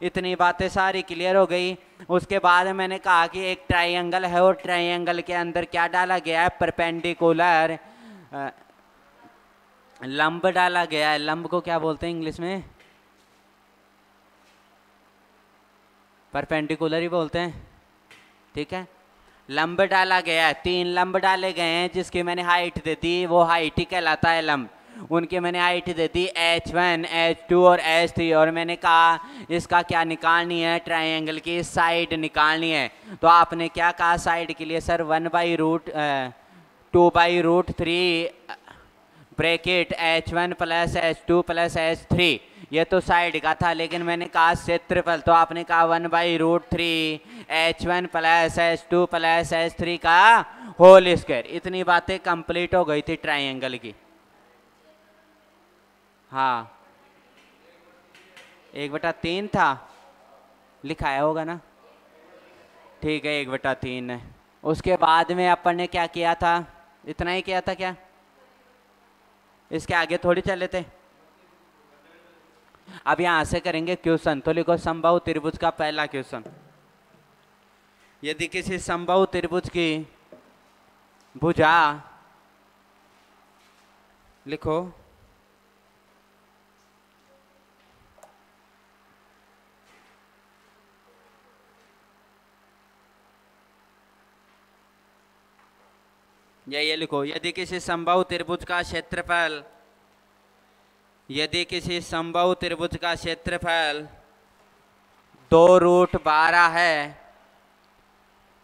इतनी बातें सारी क्लियर हो गई। उसके बाद मैंने कहा कि एक ट्रायंगल है और ट्रायंगल के अंदर क्या डाला गया है, परपेंडिकुलर लंब डाला गया है। लंब को क्या बोलते हैं इंग्लिश में? परपेंडिकुलर ही बोलते हैं, ठीक है। लंब डाला गया है, 3 लंब डाले गए हैं जिसकी मैंने हाइट दे दी, वो हाइट ही कहलाता है लंब। उनकी मैंने हाइट दे दी h1, h2 और h3, और मैंने कहा इसका क्या निकालनी है, ट्रायंगल की साइड निकालनी है। तो आपने क्या कहा साइड के लिए? Sir 1/√2/√3 bracket h1 plus h2 plus h3, ये तो साइड का था। लेकिन मैंने कहा क्षेत्रफल, तो आपने कहा 1/√3 h1 plus h2 plus h3 का होल स्क्वायर। इतनी बातें कंप्लीट हो गई थी ट्रायंगल की। हाँ, 1/3 था, लिखाया होगा ना? ठीक है, 1/3 है। उसके बाद में अपन ने क्या किया था? इतना ही किया था क्या? इसके आगे थोड़ी चले थे। अब यहां से करेंगे क्वेश्चन, तो लिखो समबाहु त्रिभुज का पहला क्वेश्चन। यदि किसी समबाहु त्रिभुज की भुजा, लिखो ये लिखो, यदि किसी समबाहु त्रिभुज का क्षेत्रफल, यदि किसी समबाहु त्रिभुज का क्षेत्रफल 2√12 है,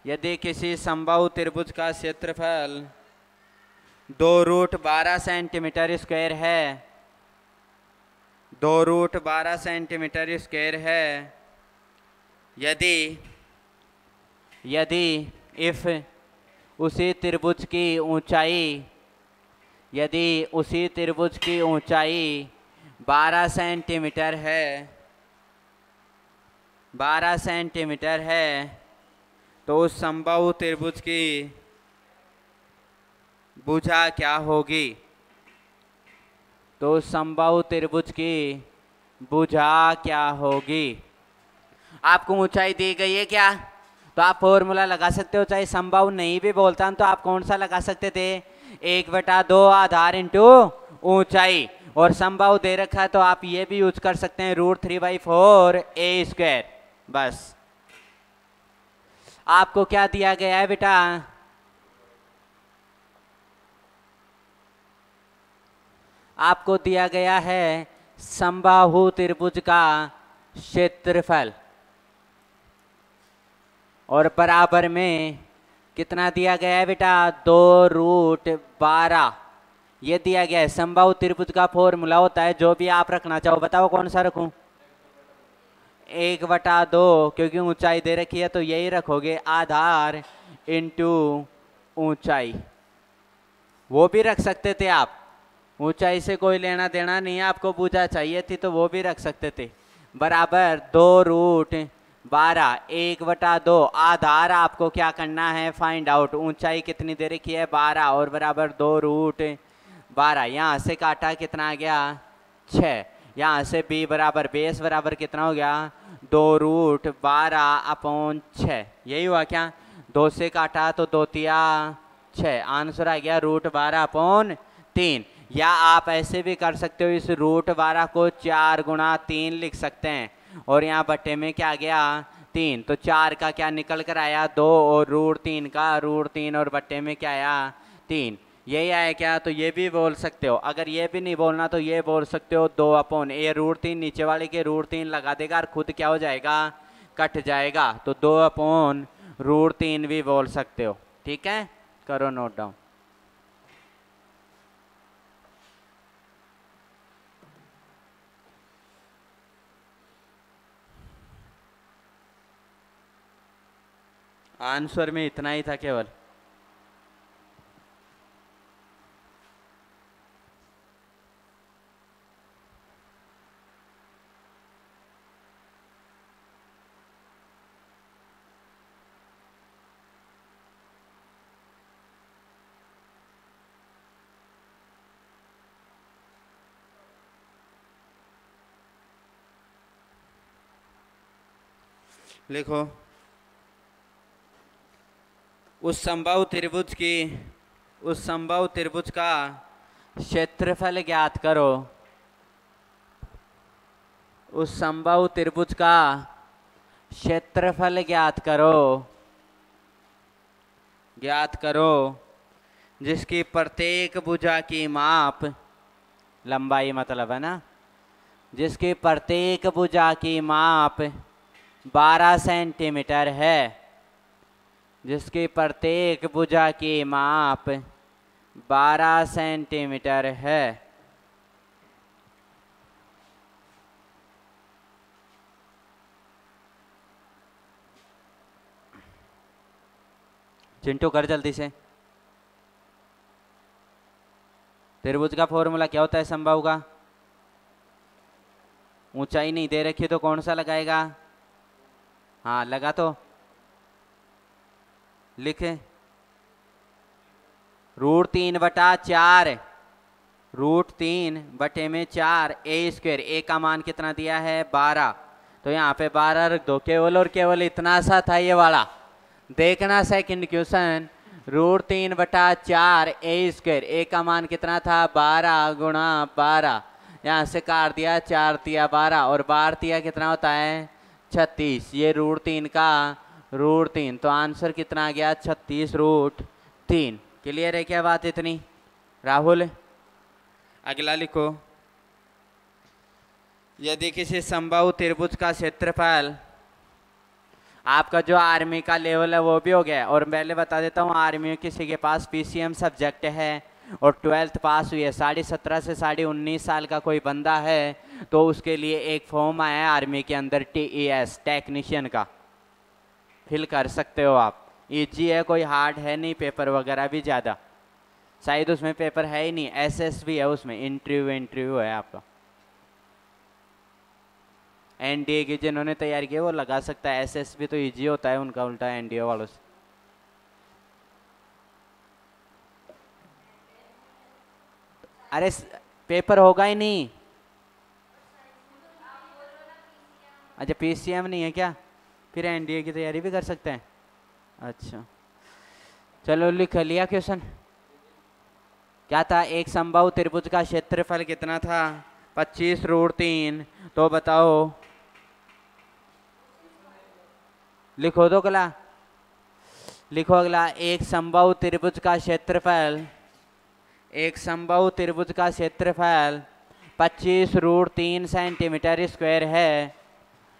यदि किसी समबाहु त्रिभुज का क्षेत्रफल 2√12 सेंटीमीटर स्क्वायर है, 2√12 सेंटीमीटर स्क्वायर है, यदि यदि इफ उसी त्रिभुज की ऊंचाई, यदि उसी त्रिभुज की ऊंचाई 12 सेंटीमीटर है, 12 सेंटीमीटर है, तो उस समबाहु त्रिभुज की भुजा क्या होगी? तो समबाहु त्रिभुज की भुजा क्या होगी? आपको ऊंचाई दी गई है क्या? तो आप फॉर्मूला लगा सकते हो, चाहे समबाहु नहीं भी बोलता तो आप कौन सा लगा सकते थे? 1/2 आधार इंटू ऊंचाई। और समबाहु दे रखा है तो आप ये भी यूज कर सकते हैं √3/4 a²। बस। आपको क्या दिया गया है बेटा? आपको दिया गया है समबाहु त्रिभुज का क्षेत्रफल, और बराबर में कितना दिया गया है बेटा? 2√12 ये दिया गया है। समबाहु त्रिभुज का फॉर्मूला होता है, जो भी आप रखना चाहो, बताओ कौन सा रखूं? 1/2, क्योंकि ऊंचाई दे रखी है तो यही रखोगे, आधार इंटू ऊंचाई। वो भी रख सकते थे आप, ऊंचाई से कोई लेना देना नहीं है, आपको भुजा चाहिए थी तो वो भी रख सकते थे। बराबर 2√12, 1/2 आधार आपको क्या करना है? Find out. ऊंचाई कितनी दे रखी है? 12, और बराबर 2√12। यहाँ से काटा कितना आ गया? 6। यहाँ से b बराबर बेस बराबर कितना हो गया? 2√12/6। यही हुआ क्या? 2 से काटा तो 2 तिया 6, आंसर आ गया √12/3। या आप ऐसे भी कर सकते हो, इस √12 को 4×3 लिख सकते हैं, और यहाँ बट्टे में क्या गया? 3। तो 4 का क्या निकल कर आया? 2, और √3 का √3, और बट्टे में क्या आया? 3। यही आया क्या? तो ये भी बोल सकते हो। अगर ये भी नहीं बोलना तो ये बोल सकते हो 2/, √3 नीचे वाले के √3 लगा देगा और खुद क्या हो जाएगा? कट जाएगा। तो 2/√3 भी बोल सकते हो। ठीक है, करो नोट डाउन। आंसर में इतना ही था केवल। लिखो उस समबाहु त्रिभुज का क्षेत्रफल ज्ञात करो। उस समबाहु त्रिभुज का क्षेत्रफल ज्ञात करो जिसकी प्रत्येक भुजा की माप, लंबाई मतलब है ना, जिसकी प्रत्येक भुजा की माप 12 सेंटीमीटर है। जिसकी प्रत्येक भुजा की माप 12 सेंटीमीटर है। चिंटू कर जल्दी से। त्रिभुज का फॉर्मूला क्या होता है समबाहु का? ऊंचाई नहीं दे रखी तो कौन सा लगाएगा? हाँ लगा तो लिखे √3/4 √3/4 ए स्क्वायर। ए का मान कितना दिया है? 12। तो यहाँ पे 12 रख दो। केवल और केवल इतना सा था ये वाला। देखना सेकंड क्वेश्चन, √3/4 ए स्क्वायर। ए का मान कितना था? 12 गुणा 12। यहाँ से काट दिया, 4 तिया 12 और 12 तिया कितना होता है? 36। ये √3 का √3, तो आंसर कितना आ गया? 36√3। क्लियर है क्या बात इतनी? राहुल अगला लिखो। यदि किसी समबाहु त्रिभुज का क्षेत्रफल, आपका जो आर्मी का लेवल है वो भी हो गया। और पहले बता देता हूँ, आर्मी में किसी के पास पीसीएम सब्जेक्ट है और 12th पास हुई है, 17.5 से 19.5 साल का कोई बंदा है, तो उसके लिए एक फॉर्म आया है आर्मी के अंदर, TES टेक्नीशियन का। फिल कर सकते हो आप। ईजी है, कोई हार्ड है नहीं, पेपर वगैरह भी ज़्यादा शायद उसमें पेपर है ही नहीं। SSB है उसमें, इंटरव्यू है आपका। NDA की जिन्होंने तैयारी की वो लगा सकता है। SSB तो इजी होता है उनका, उल्टा NDA वालों से। अरे पेपर होगा ही नहीं। अच्छा PCM नहीं है क्या? फिर NDA की तैयारी भी कर सकते हैं। अच्छा चलो लिख लिया क्वेश्चन। क्या था? एक समबाहु त्रिभुज का क्षेत्रफल कितना था? 25√3। तो बताओ, लिखो दो अगला। लिखो अगला। एक समबाहु त्रिभुज का क्षेत्रफल, एक समबाहु त्रिभुज का क्षेत्रफल 25√3 सेंटीमीटर स्क्वायर है।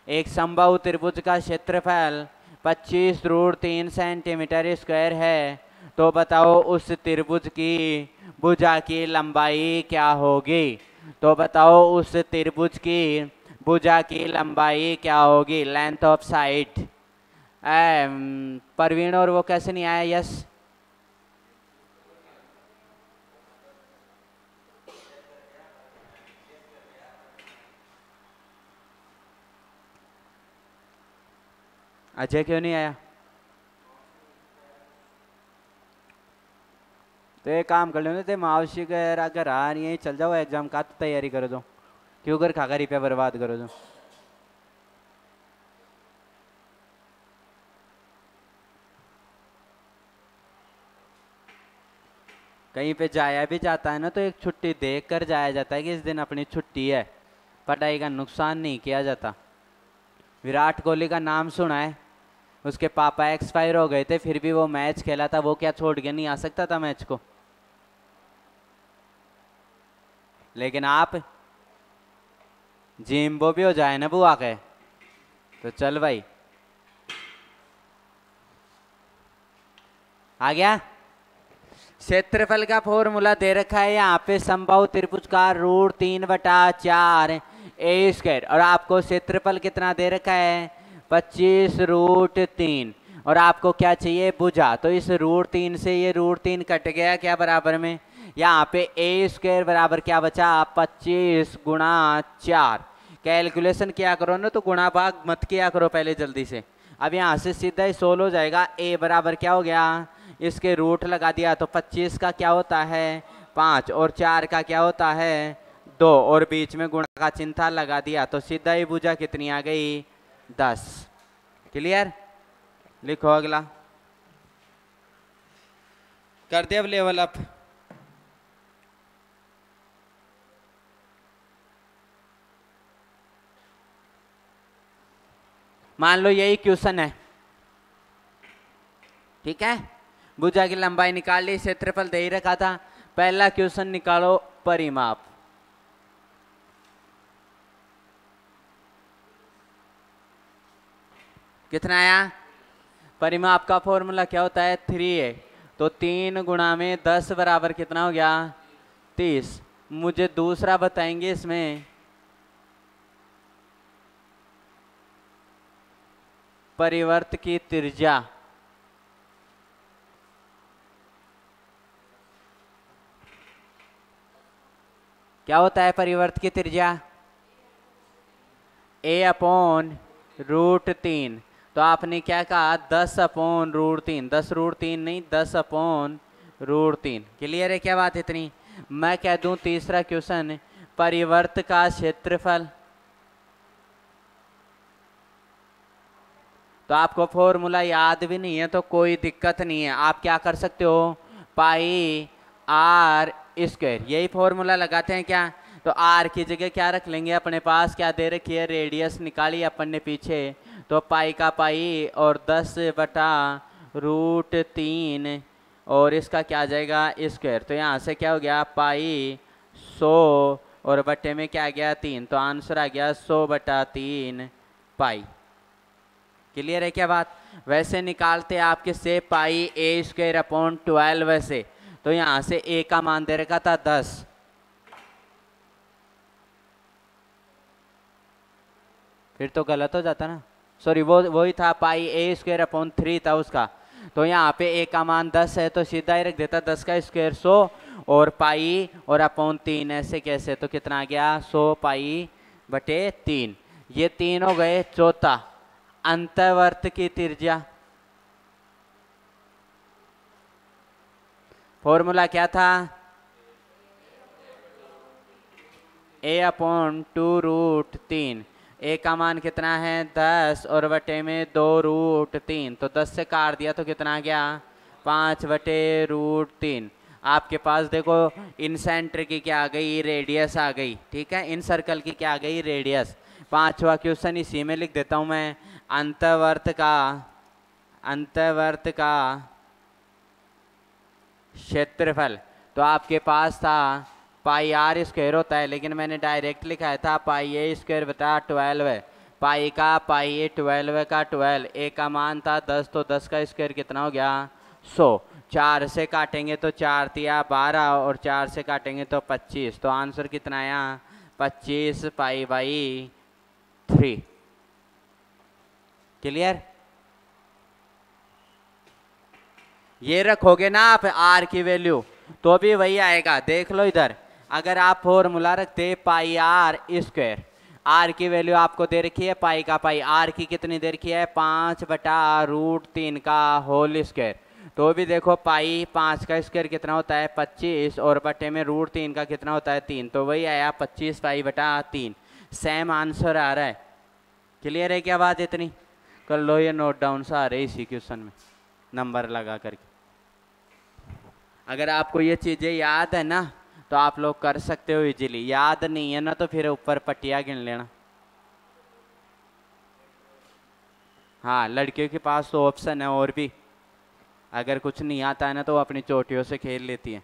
एक समबाहु त्रिभुज का क्षेत्रफल 25√3 सेंटीमीटर स्क्वायर है। तो बताओ उस त्रिभुज की भुजा की लंबाई क्या होगी? तो बताओ उस त्रिभुज की भुजा की लंबाई क्या होगी? Length of side. परवीन और वो कैसे नहीं आया? यस अजय क्यों नहीं आया? तो एक काम कर लो, तो मावशी के अगर आ रही है चल जाओ, एग्जाम का तो तैयारी करो दो, क्यों कर खाकर रुपया बर्बाद करो दो। कहीं पे जाया भी जाता है ना तो एक छुट्टी देख कर जाया जाता है कि इस दिन अपनी छुट्टी है, पढ़ाई का नुकसान नहीं किया जाता। विराट कोहली का नाम सुना है? उसके पापा एक्सपायर हो गए थे, फिर भी वो मैच खेला था। वो क्या छोड़ के नहीं आ सकता था मैच को? लेकिन आप जिम्बो भी हो जाए ना बुआ के, तो चल भाई। आ गया? क्षेत्रफल का फॉर्मूला दे रखा है यहाँ पे, समबाहु त्रिभुज का √3/4 ए स्क्वायर, और आपको क्षेत्रफल कितना दे रखा है? 25√3। और आपको क्या चाहिए? भुजा। तो इस √3 से ये √3 कट गया क्या बराबर में? यहाँ पे ए स्क्वायर बराबर क्या बचा? 25 गुणा 4। कैलकुलेशन किया करो ना तो गुणा भाग मत किया करो पहले जल्दी से। अब यहाँ से सीधा ही सोल्व हो जाएगा। ए बराबर क्या हो गया? इसके रूट लगा दिया तो 25 का क्या होता है? 5, और 4 का क्या होता है? 2, और बीच में गुणा का चिन्ह लगा दिया तो सीधा ही भुजा कितनी आ गई? 10। क्लियर? लिखो अगला, कर दे अब लेवल अप। मान लो यही क्वेश्चन है, ठीक है, भुजा की लंबाई निकाल ली, क्षेत्रफल दे ही रखा था। पहला क्वेश्चन निकालो परिमाप। कितना आया? परिमाप का फॉर्मूला क्या होता है? 3a। तो 3 गुणा में 10 बराबर कितना हो गया? 30। मुझे दूसरा बताएंगे इसमें, परिवर्त की त्रिज्या। क्या होता है परिवर्त की त्रिज्या? a/√3। तो आपने क्या कहा? 10/√3। 10√3 नहीं, 10/√3। क्लियर है क्या बात इतनी? मैं कह दूं तीसरा क्वेश्चन, परिवर्त का क्षेत्रफल। तो आपको फॉर्मूला याद भी नहीं है तो कोई दिक्कत नहीं है, आप क्या कर सकते हो? पाई आर स्क्वायर, यही फॉर्मूला लगाते हैं क्या? तो आर की जगह क्या रख लेंगे? अपने पास क्या दे रखी है? रेडियस निकाली अपन ने पीछे, तो पाई का पाई और 10/√3 और इसका क्या आ जाएगा? स्क्वायर। तो यहाँ से क्या हो गया? पाई 100 और बट्टे में क्या आ गया? 3। तो आंसर आ गया 100/3 पाई। क्लियर है क्या बात? वैसे निकालते आपके से πa²/12 वैसे, तो यहां से a का मान दे रखा था 10, फिर तो गलत हो जाता ना, सॉरी वही था, πa² था उसका। तो यहाँ पे a का मान 10 है तो सीधा ही रख देता 10 का स्क्वायर 100 और पाई और /3 ऐसे कैसे, तो कितना आ गया? 100π/3। ये 3 हो गए। चौथा, अंतवर्त की त्रिज्या। फॉर्मूला क्या था? a/2√3। a का मान कितना है? 10 और बटे में 2√3, तो 10 से काट दिया तो कितना आ गया? 5/√3। आपके पास देखो इन सेंटर की क्या आ गई? रेडियस आ गई, ठीक है, इन सर्कल की क्या आ गई? रेडियस। पांचवा क्वेश्चन इसी में लिख देता हूं मैं, अंतवर्त का क्षेत्रफल। तो आपके पास था πr² होता है, लेकिन मैंने डायरेक्ट लिखा था πa²/12 है। पाई का पाई 12 का 12, a का मान था 10, तो 10 का स्क्वायर कितना हो गया? 100। 4 से काटेंगे तो 4 तिया 12 और 4 से काटेंगे तो 25, तो आंसर कितना आया? 25π/3। क्लियर? ये रखोगे ना आप आर की वैल्यू तो भी वही आएगा। देख लो इधर, अगर आप फॉर्मूला रखते πr², आर की वैल्यू आपको दे रखी है पाई का पाई, आर की कितनी दे रखी है? 5/√3 का होल स्क्वायर। तो भी देखो पाई 5 का स्क्वायर कितना होता है? 25 और बटे में √3 का कितना होता है? 3, तो वही आया 25π/3। सेम आंसर आ रहा है। क्लियर है क्या बात इतनी? कर लो, ये नोट डाउन सा आ रहे इसी क्वेश्चन में नंबर लगा करके। अगर आपको ये चीज़ें याद है ना तो आप लोग कर सकते हो इजीली, याद नहीं है ना तो फिर ऊपर पट्टियाँ गिन लेना। हाँ, लड़कियों के पास तो ऑप्शन है और भी, अगर कुछ नहीं आता है ना तो वो अपनी चोटियों से खेल लेती हैं।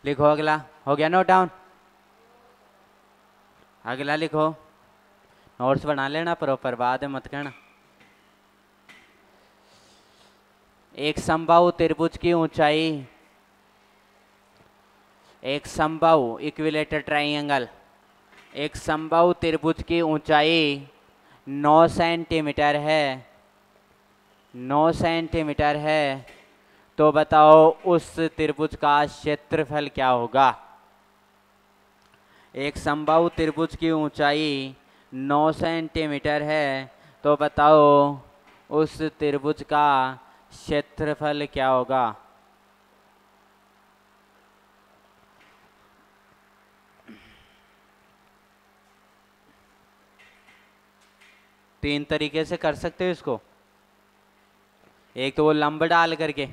लिखो अगला, हो गया नोट डाउन? अगला लिखो, नोट्स बना लेना प्रॉपर, बाद में मत कहना। एक समबाहु त्रिभुज की ऊंचाई, एक समबाहु इक्विलेटरल ट्राइंगल, एक समबाहु त्रिभुज की ऊंचाई 9 सेंटीमीटर है, 9 सेंटीमीटर है, तो बताओ उस त्रिभुज का क्षेत्रफल क्या होगा। एक समबाहु त्रिभुज की ऊंचाई 9 सेंटीमीटर है, तो बताओ उस त्रिभुज का क्षेत्रफल क्या होगा। तीन तरीके से कर सकते हो इसको। एक तो वो लंब डाल करके,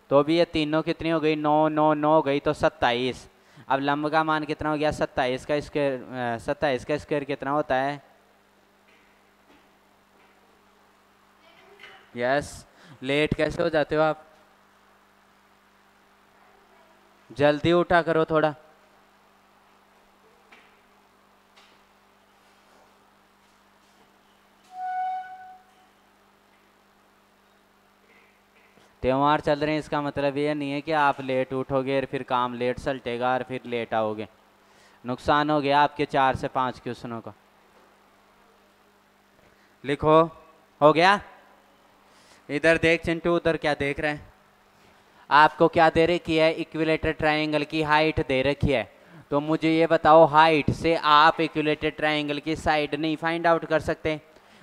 तो भी ये तीनों कितनी हो गई, 9 9 9 हो गई, तो 27। अब लंब का मान कितना हो गया, 27 का स्क्वायर, 27 का स्क्वायर कितना होता है। यस। लेट कैसे हो जाते हो आप, जल्दी उठा करो थोड़ा। त्योहार चल रहे हैं, इसका मतलब ये नहीं है कि आप लेट उठोगे और फिर काम लेट सलटेगा और फिर लेट आओगे। नुकसान हो गया आपके 4 से 5 क्वेश्चनों का। लिखो, हो गया। इधर देख चिंटू, उधर क्या देख रहे हैं। आपको क्या दे रखी है, इक्विलेटर ट्रायंगल की हाइट दे रखी है। तो मुझे ये बताओ, हाइट से आप इक्विलेटर ट्रायंगल की साइड नहीं फाइंड आउट कर सकते।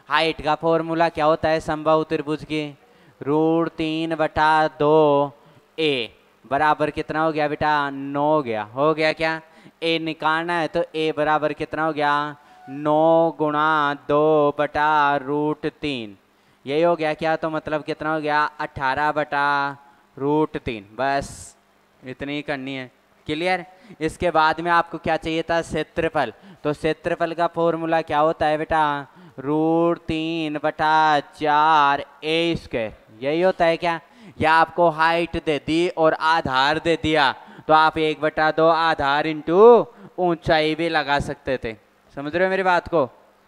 हाइट का फॉर्मूला क्या होता है समबाहु त्रिभुज की, √3/2 a बराबर कितना हो गया बेटा, 9 हो गया। हो गया क्या, a निकालना है तो a बराबर कितना हो गया, 9 × 2/√3। यही हो गया क्या, तो मतलब कितना हो गया, 18/√3। बस इतनी ही करनी है। क्लियर। इसके बाद में आपको क्या चाहिए था, क्षेत्रफल। तो क्षेत्रफल का फॉर्मूला क्या होता है बेटा, √3/4 a²। यही होता है क्या। या आपको हाइट दे दी और आधार दे दिया, तो आप 1/2 आधार इंटू ऊंचाई भी लगा सकते थे। समझ रहे हो मेरी बात को,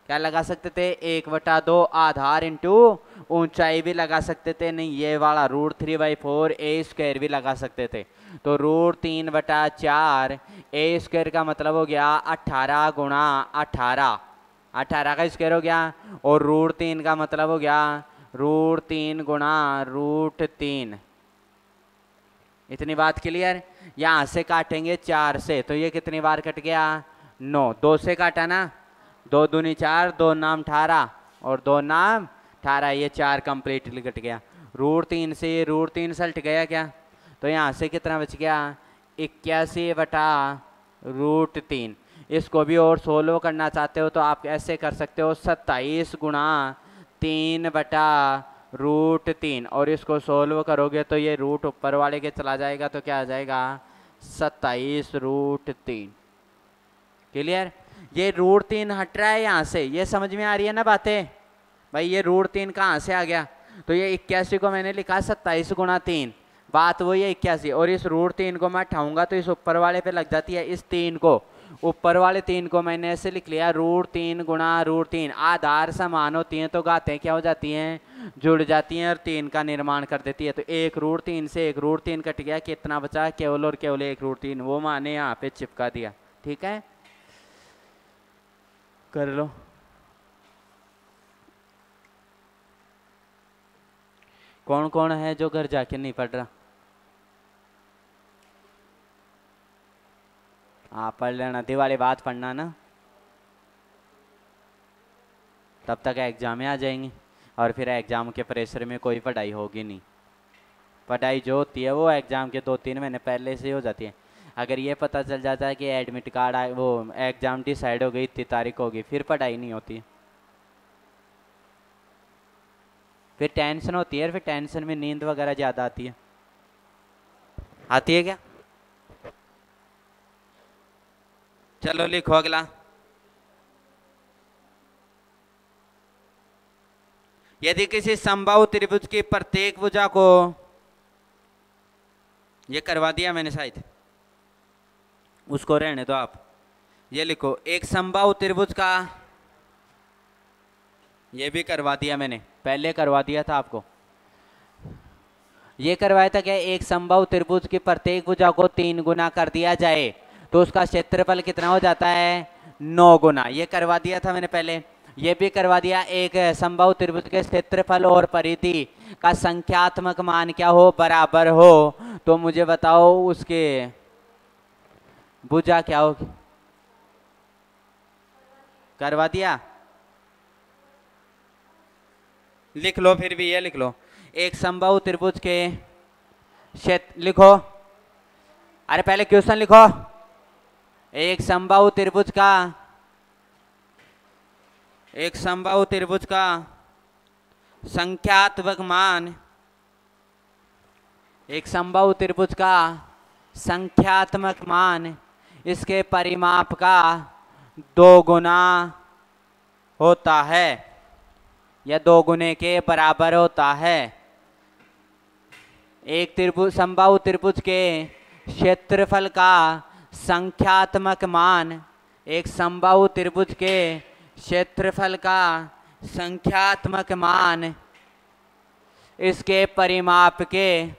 क्या लगा सकते थे, 1/2 आधार इंटू ऊंचाई भी लगा सकते थे। नहीं, ये वाला √3/4 a² भी लगा सकते थे। तो √3/4 a² का मतलब हो गया 18 × 18, 18 का स्क्वायर हो गया। और √3 का मतलब हो गया √3 × √3। इतनी बात क्लियर। यहाँ से काटेंगे 4 से, तो ये कितनी बार कट गया, 9। 2 से काटा ना, 2 दूनी 4, 2 नाम 18 और 2 नाम 18, ये 4 कंप्लीटली कट गया। √3 से ये √3 सल्ट गया क्या, तो यहाँ से कितना बच गया, 81/√3। इसको भी और सोल्व करना चाहते हो तो आप ऐसे कर सकते हो, 27 × 3/√3। और इसको सोल्व करोगे तो ये रूट ऊपर वाले के चला जाएगा, तो क्या आ जाएगा, 27√3। क्लियर। ये √3 हट रहा है यहाँ से, ये समझ में आ रही है ना बातें भाई। ये √3 कहाँ से आ गया, तो ये 81 को मैंने लिखा 27 × 3, बात वही है 81। और इस √3 को मैं उठाऊंगा तो इस ऊपर वाले पे लग जाती है, इस 3 को, ऊपर वाले 3 को मैंने ऐसे लिख लिया, √3 × √3। आधार समान होती हैं तो घातें क्या हो जाती हैं, जुड़ जाती हैं और 3 का निर्माण कर देती है। तो एक √3 से एक √3 कट गया, कितना बचा, केवल और केवल एक √3, वो माने यहाँ पे चिपका दिया। ठीक है, कर लो। कौन कौन है जो घर जाके नहीं पढ़ रहा, आप पढ़ लेना, दिवाली बाद पढ़ना ना, तब तक एग्जाम में आ जाएंगे और फिर एग्जाम के प्रेशर में कोई पढ़ाई होगी नहीं। पढ़ाई जो होती है वो एग्जाम के 2-3 महीने पहले से हो जाती है। अगर ये पता चल जाता है कि एडमिट कार्ड वो एग्जाम डिसाइड हो गई, इतनी तारीख होगी, फिर पढ़ाई नहीं होती है, फिर टेंशन होती है, फिर टेंशन में नींद वगैरह ज़्यादा आती है। आती है क्या, चलो लिखो अगला। यदि किसी समबाहु त्रिभुज की प्रत्येक भुजा को, ये करवा दिया मैंने शायद, उसको रहने दो आप। ये लिखो, एक समबाहु त्रिभुज का, ये भी करवा दिया मैंने, पहले करवा दिया था आपको। ये करवाया था क्या, एक समबाहु त्रिभुज की प्रत्येक भुजा को 3 गुना कर दिया जाए तो उसका क्षेत्रफल कितना हो जाता है, 9 गुना। ये करवा दिया था मैंने पहले। ये भी करवा दिया। एक समबाहु त्रिभुज के क्षेत्रफल और परिधि का संख्यात्मक मान क्या हो, बराबर हो। तो मुझे बताओ उसके भुजा क्या होगी। करवा दिया, लिख लो फिर भी, ये लिख लो। एक समबाहु त्रिभुज के क्षेत्र लिखो, अरे पहले क्वेश्चन लिखो। एक समबाहु त्रिभुज का, एक समबाहु त्रिभुज का संख्यात्मक मान, एक समबाहु त्रिभुज का संख्यात्मक मान इसके परिमाप का 2 गुना होता है या 2 गुने के बराबर होता है। एक त्रिभुज, समबाहु त्रिभुज के क्षेत्रफल का संख्यात्मक मान, एक समबाहु त्रिभुज के क्षेत्रफल का संख्यात्मक मान इसके परिमाप के,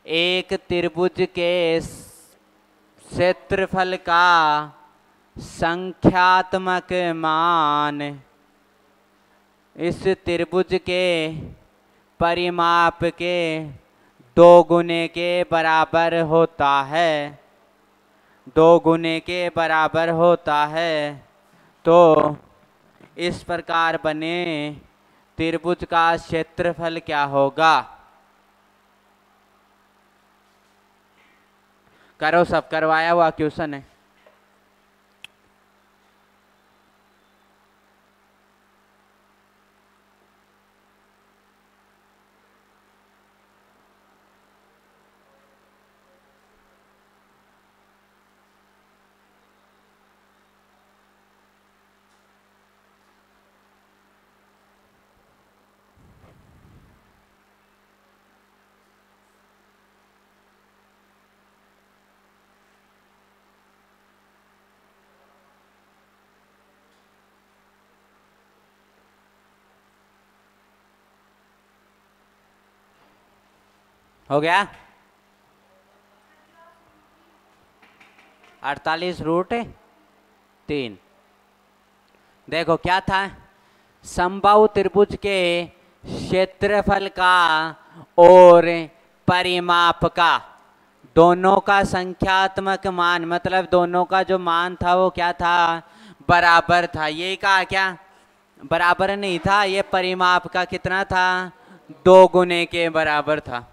एक त्रिभुज के क्षेत्रफल का संख्यात्मक मान इस त्रिभुज के परिमाप के 2 गुने के बराबर होता है, 2 गुने के बराबर होता है। तो इस प्रकार बने त्रिभुज का क्षेत्रफल क्या होगा। करो, सब करवाया हुआ क्वेश्चन है। हो गया 48√3। देखो क्या था, समबाहु त्रिभुज के क्षेत्रफल का और परिमाप का, दोनों का संख्यात्मक मान, मतलब दोनों का जो मान था वो क्या था, बराबर था। ये कहा क्या, बराबर नहीं था, ये परिमाप का कितना था, 2 गुने के बराबर था।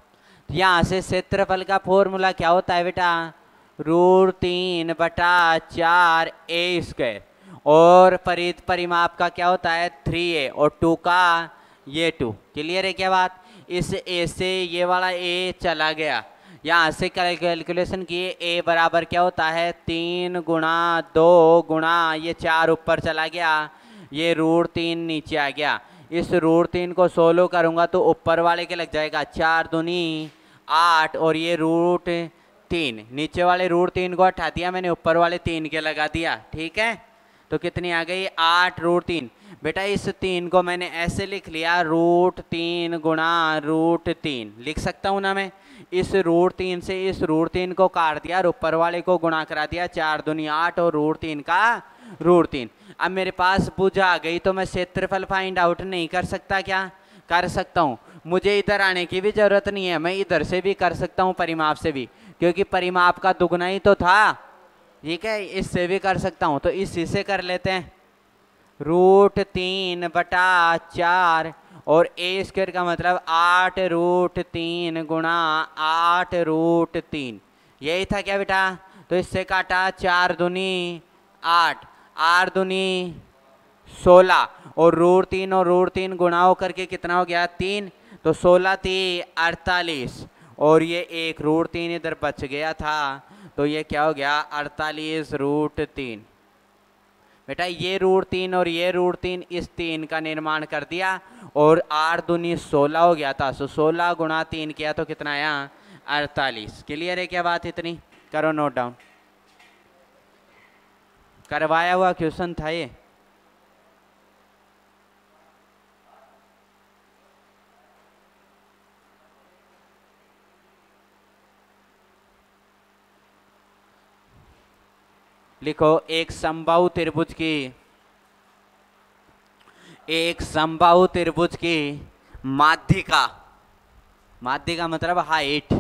यहाँ से क्षेत्रफल का फॉर्मूला क्या होता है बेटा, √3/4 a², और परिमाप का क्या होता है 3a, और 2 का ये 2। क्लियर है क्या बात। इस a से ये वाला a चला गया, यहाँ से कैलकुलेशन किए, a बराबर क्या होता है 3 गुणा 2 गुणा ये 4 ऊपर चला गया, ये √3 नीचे आ गया। इस √3 को सोल्व करूंगा तो ऊपर वाले के लग जाएगा 4 दूनी 8, और ये √3, नीचे वाले √3 को हटा दिया मैंने, ऊपर वाले 3 के लगा दिया। ठीक है, तो कितनी आ गई 8√3। बेटा इस 3 को मैंने ऐसे लिख लिया, √3 गुणा √3 लिख सकता हूँ ना मैं। इस √3 से इस √3 को काट दिया और ऊपर वाले को गुणा करा दिया, 4 दूनी 8 और √3 का √3। अब मेरे पास भुजा आ गई, तो मैं क्षेत्रफल फाइंड आउट नहीं कर सकता क्या, कर सकता हूँ। मुझे इधर आने की भी जरूरत नहीं है, मैं इधर से भी कर सकता हूँ, परिमाप से भी, क्योंकि परिमाप का दुगना ही तो था। ठीक है, इससे भी कर सकता हूँ, तो इसी से कर लेते हैं। √3/4 और a² का मतलब 8√3 गुणा 8√3, यही था क्या बेटा। तो इससे काटा, 4 दूनी 8, 8 दूनी 16, और √3 और √3 गुणा होकर के कितना हो गया 3, तो 16 3 48, और ये एक √3 इधर बच गया था, तो ये क्या हो गया 48√3। बेटा ये √3 और ये √3 इस 3 का निर्माण कर दिया, और 8 दूनी 16 हो गया था, तो 16 गुणा 3 किया तो कितना आया 48। क्लियर है क्या बात इतनी, करो नोट डाउन। करवाया हुआ क्वेश्चन था ये। लिखो, एक समबाहु त्रिभुज की एक समबाहु त्रिभुज की माध्यिका, माध्यिका मतलब हाइट,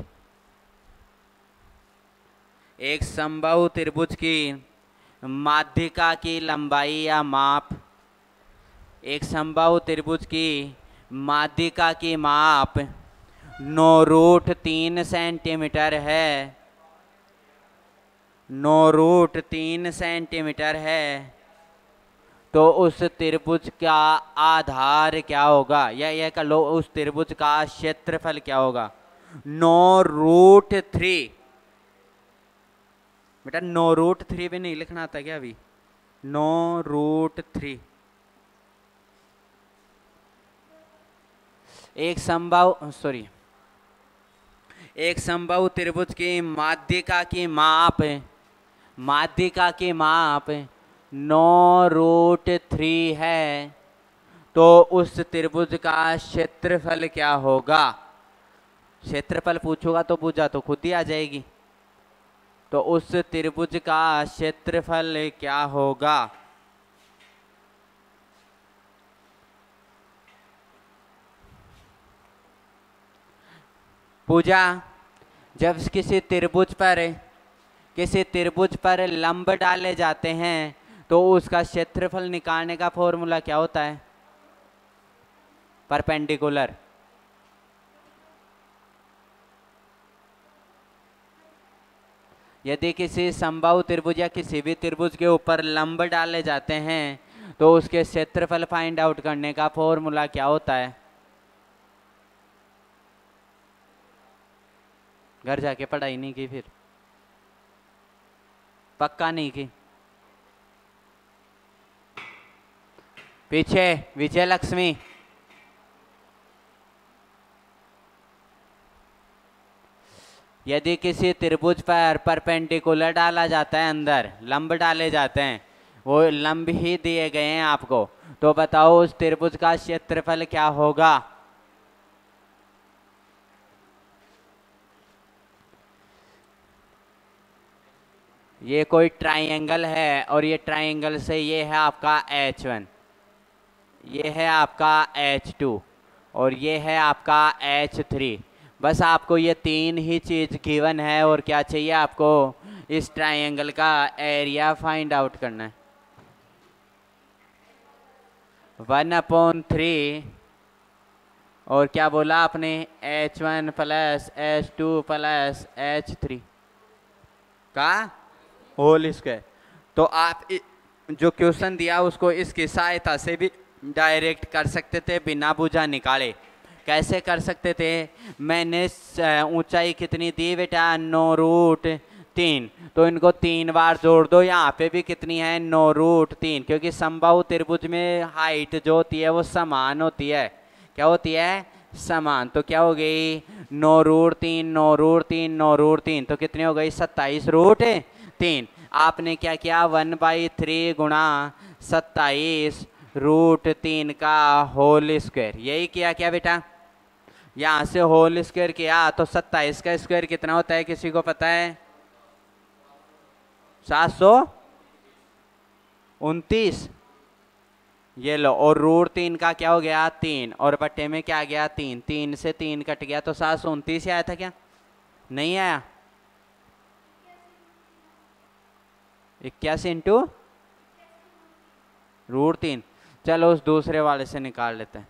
एक समबाहु त्रिभुज की माध्यिका की लंबाई या माप, एक समबाहु त्रिभुज की माध्यिका की माप 9√3 सेंटीमीटर है, 9√3 सेंटीमीटर है, तो उस त्रिभुज का आधार क्या होगा, या यह कर लो उस त्रिभुज का क्षेत्रफल क्या होगा। 9√3, बेटा 9√3 भी नहीं लिखना आता क्या अभी, 9√3। एक समबाहु एक समबाहु त्रिभुज की माध्यिका की माप, माध्यिका की माप 9√3 है, तो उस त्रिभुज का क्षेत्रफल क्या होगा। क्षेत्रफल पूछूंगा तो पूछा तो खुद ही आ जाएगी। तो उस त्रिभुज का क्षेत्रफल क्या होगा। पूजा, जब किसी त्रिभुज पर लंब डाले जाते हैं तो उसका क्षेत्रफल निकालने का फॉर्मूला क्या होता है, परपेंडिकुलर। यदि किसी समबाहु त्रिभुज या किसी भी त्रिभुज के ऊपर लंब डाले जाते हैं तो उसके क्षेत्रफल फाइंड आउट करने का फॉर्मूला क्या होता है। घर जाके पढ़ाई नहीं की, फिर पक्का नहीं की। पीछे विजय लक्ष्मी, यदि किसी त्रिभुज पर परपेंडिकुलर डाला जाता है, अंदर लंब डाले जाते हैं, वो लंब ही दिए गए हैं आपको, तो बताओ उस त्रिभुज का क्षेत्रफल क्या होगा। ये कोई ट्राइंगल है और ये ट्राइंगल से ये है आपका H1, ये है आपका H2 और ये है आपका H3। बस आपको ये तीन ही चीज गिवन है और क्या चाहिए आपको, इस ट्राइंगल का एरिया फाइंड आउट करना है। 1/3 और क्या बोला आपने, H1 plus H2 plus H3 का होल स्क्वायर। तो आप जो क्वेश्चन दिया उसको इसकी सहायता से भी डायरेक्ट कर सकते थे, बिना बुझा निकाले। कैसे कर सकते थे, मैंने ऊंचाई कितनी दी बेटा, 9√3, तो इनको 3 बार जोड़ दो। यहाँ पे भी कितनी है, 9√3, क्योंकि समबाहु त्रिभुज में हाइट जो होती है वो समान होती है। क्या होती है, समान। तो क्या हो गई, 9√3 9√3 9√3, तो कितनी हो गई, 27√3। आपने क्या किया, 1/3 गुणा 27√3 का होल स्क्वायर, यही किया क्या बेटा। यहां से होल स्क्वायर किया तो 27 का स्क्वायर कितना होता है, किसी को पता है, 729। ये लो, और √3 का क्या हो गया, 3, और बट्टे में क्या आ गया, 3, 3 से 3 कट गया तो 729 ही आया था क्या, नहीं आया। 81 इंटू √3। चलो उस दूसरे वाले से निकाल लेते हैं।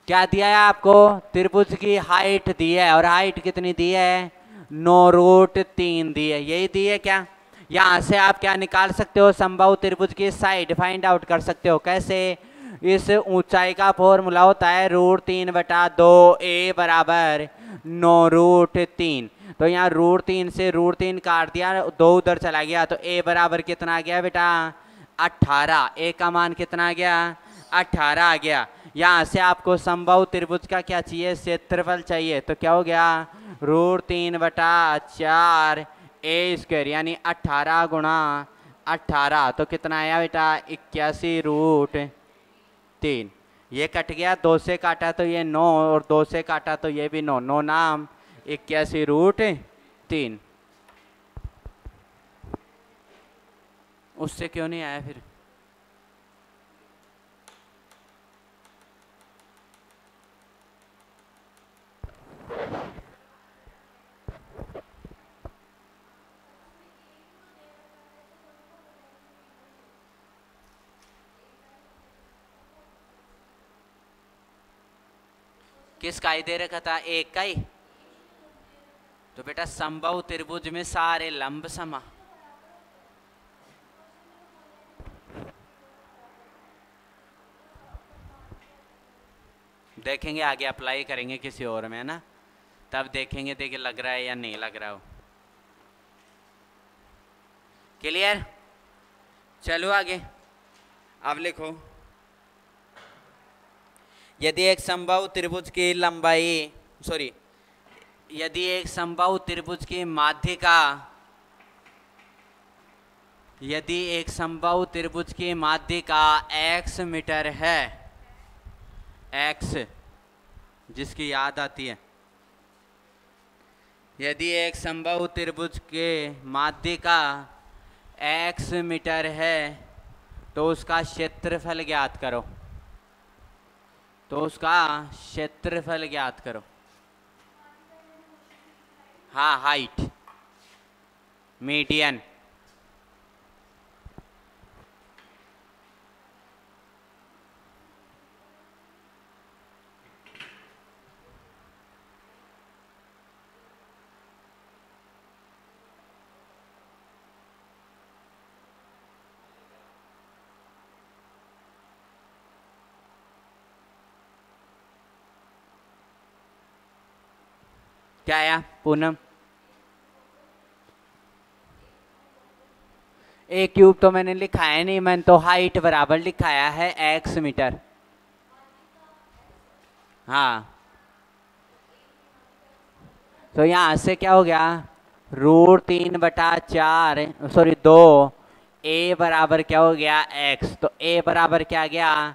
क्या दिया है आपको, त्रिभुज की हाइट दी है, और हाइट कितनी दी है, 9√3 दी है, यही दी है क्या। यहां से आप क्या निकाल सकते हो, समबाहु त्रिभुज की साइड फाइंड आउट कर सकते हो। कैसे, इस ऊंचाई का फॉर्मूला होता है √3/2a बराबर 9√3। तो यहाँ √3 से √3 काट दिया, 2 उधर चला गया, तो a बराबर कितना आ गया बेटा, 18। a का मान कितना आ गया, 18 आ गया। यहाँ से आपको समबाहु त्रिभुज का क्या चाहिए, क्षेत्रफल चाहिए। तो क्या हो गया, √3/4 a स्क्वायर, यानी 18 गुणा 18, तो कितना आया बेटा, 81√3। ये कट गया, 2 से काटा तो ये 9, और 2 से काटा तो ये भी 9, 9 नाम 81√3। उससे क्यों नहीं आया फिर, किस का ही दे रखा था? एक का ही। तो बेटा समबाहु त्रिभुज में सारे लंब समा। देखेंगे आगे, अप्लाई करेंगे किसी और में, है ना, तब देखेंगे देखिए लग रहा है या नहीं लग रहा हो। क्लियर? चलो आगे। अब लिखो, यदि एक समबाहु त्रिभुज की लंबाई, सॉरी, यदि एक समबाहु त्रिभुज की माध्यिका, यदि एक समबाहु त्रिभुज की माध्यिका x मीटर है, x जिसकी याद आती है, यदि एक समबाहु त्रिभुज के माध्यिका x मीटर है तो उसका क्षेत्रफल ज्ञात करो। तो उसका क्षेत्रफल ज्ञात करो। हाँ, हाइट, मीडियन। क्या आया पूनम? ए क्यूब तो मैंने लिखा है नहीं, मैंने तो हाइट बराबर लिखाया है x मीटर। हाँ, तो यहां से क्या हो गया, √3/4, सॉरी 2, a बराबर क्या हो गया x, तो a बराबर क्या गया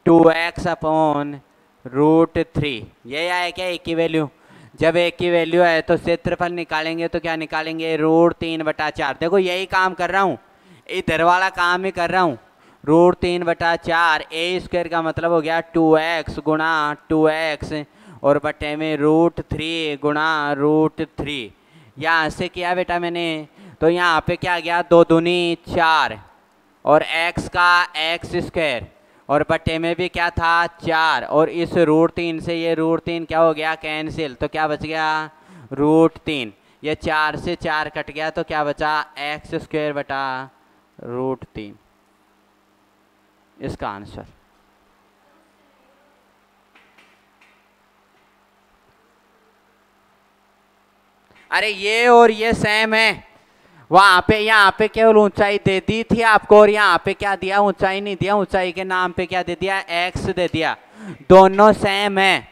2x/√3। ये आया क्या a की वैल्यू? जब a की वैल्यू है तो क्षेत्रफल निकालेंगे तो क्या निकालेंगे, √3/4। देखो यही काम कर रहा हूँ, इधर वाला काम ही कर रहा हूँ। √3/4 a² का मतलब हो गया 2x गुणा 2x और बटे में √3 गुणा √3। यहाँ से किया बेटा मैंने, तो यहाँ पे क्या गया 2 दूनी 4 और x का x² और बटे में भी क्या था 4 और इस √3 से ये √3 क्या हो गया कैंसिल, तो क्या बच गया √3। ये 4 से 4 कट गया तो क्या बचा x² बटा √3। इसका आंसर। अरे ये और ये सेम है, वहां पे यहाँ पे केवल ऊंचाई दे दी थी आपको और यहाँ पे क्या दिया, ऊंचाई नहीं दिया, ऊंचाई के नाम पे क्या दे दिया x दे दिया। दोनों सेम है।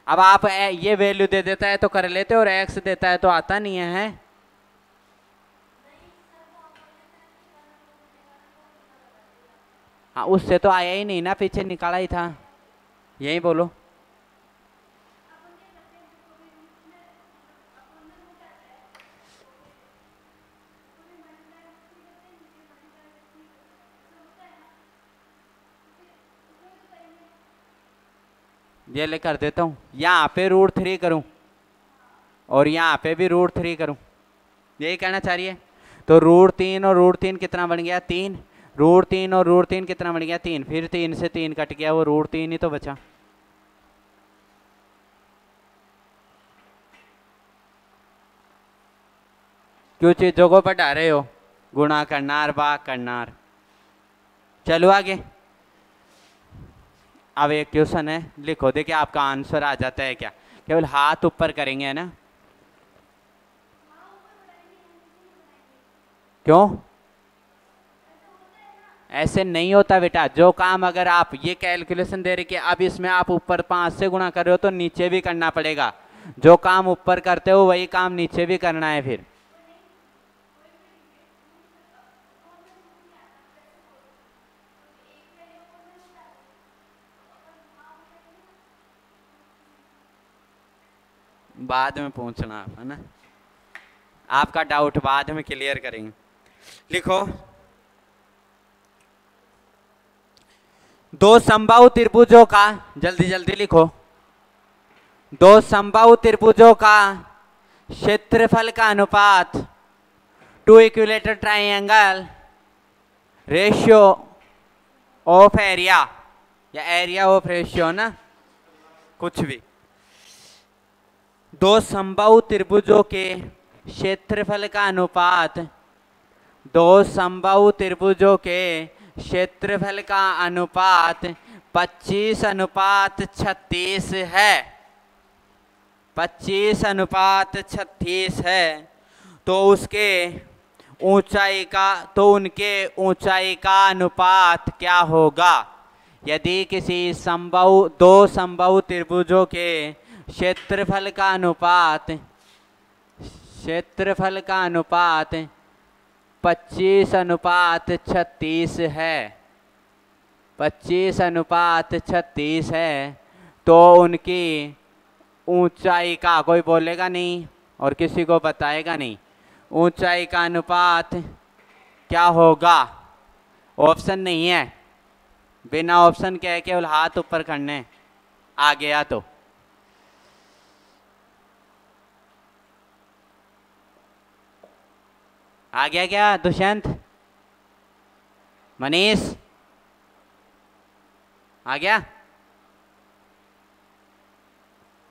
अब आप ये वैल्यू दे देता है तो कर लेते और x देता है तो आता नहीं है। हाँ, उससे तो आया ही नहीं ना, पीछे निकाला ही था। यही बोलो। ये ले कर देता हूँ, यहाँ पे √3 करूँ और यहाँ पे भी √3 करूँ, यही कहना चाह रही है। तो √3 और √3 कितना बन गया 3, √3 और √3 कितना बन गया 3, फिर 3 से 3 कट गया, वो √3 ही तो बचा। क्यों चीजों को बढ़ा रहे हो, गुणा करनार भाग करनार। चलो आगे। अब एक क्वेश्चन है, लिखो, देखिए आपका आंसर आ जाता है क्या, केवल हाथ ऊपर करेंगे, है ना। क्यों ऐसे नहीं होता बेटा, जो काम अगर आप ये कैलकुलेशन दे रहे कि अब इसमें आप ऊपर 5 से गुणा कर रहे हो तो नीचे भी करना पड़ेगा। जो काम ऊपर करते हो वही काम नीचे भी करना है। फिर बाद में पूछना आप, है ना, आपका डाउट बाद में क्लियर करेंगे। लिखो, दो समबाहु त्रिभुजों का, जल्दी जल्दी लिखो, दो समबाहु त्रिभुजों का क्षेत्रफल का अनुपात 2 equilateral triangle ratio of area, या एरिया ऑफ रेशियो ना, कुछ भी। दो समबाहु त्रिभुजों के क्षेत्रफल का अनुपात, दो समबाहु त्रिभुजों के क्षेत्रफल का अनुपात 25:36 है, 25:36 है। तो उसके ऊंचाई का, तो उनके ऊंचाई का अनुपात क्या होगा? यदि किसी दो समबाहु त्रिभुजों के क्षेत्रफल का अनुपात 25:36 है, 25:36 है, तो उनकी ऊंचाई का, कोई बोलेगा नहीं और किसी को बताएगा नहीं, ऊंचाई का अनुपात क्या होगा? ऑप्शन नहीं है, बिना ऑप्शन के केवल हाथ ऊपर करने। आ गया तो आ गया क्या दुष्यंत, मनीष आ गया,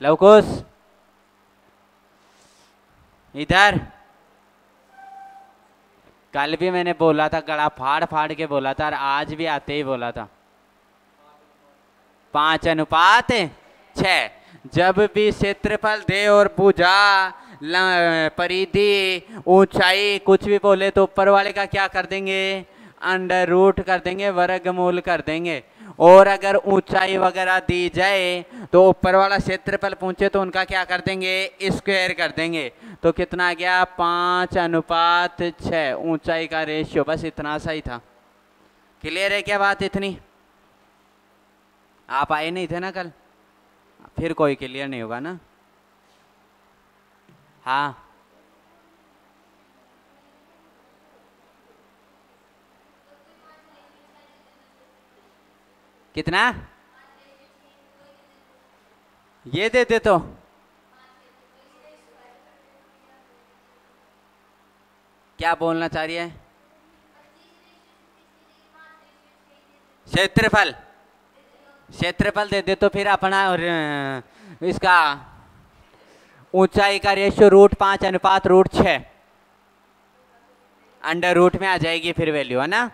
लवकुश इधर। कल भी मैंने बोला था, गला फाड़ फाड़ के बोला था, और आज भी आते ही बोला था 5:6। जब भी क्षेत्रफल दे और भुजा, परिधि, ऊंचाई कुछ भी बोले तो ऊपर वाले का क्या कर देंगे? अंडर रूट कर देंगे, वर्गमूल कर देंगे। और अगर ऊंचाई वगैरह दी जाए तो ऊपर वाला क्षेत्रफल पूछे तो उनका क्या कर देंगे? स्क्वायर कर देंगे। तो कितना आ गया? 5:6 ऊंचाई का रेशियो। बस इतना सा ही था। क्लियर है क्या बात? इतनी। आप आए नहीं थे ना कल, फिर कोई क्लियर नहीं होगा ना। हाँ, कितना ये दे दे तो क्या बोलना चाह रही है? क्षेत्रफल, क्षेत्रफल दे दे तो फिर अपना और इसका ऊंचाई का रेशियो √5:6 अंडर रूट में आ जाएगी फिर वैल्यू, है ना।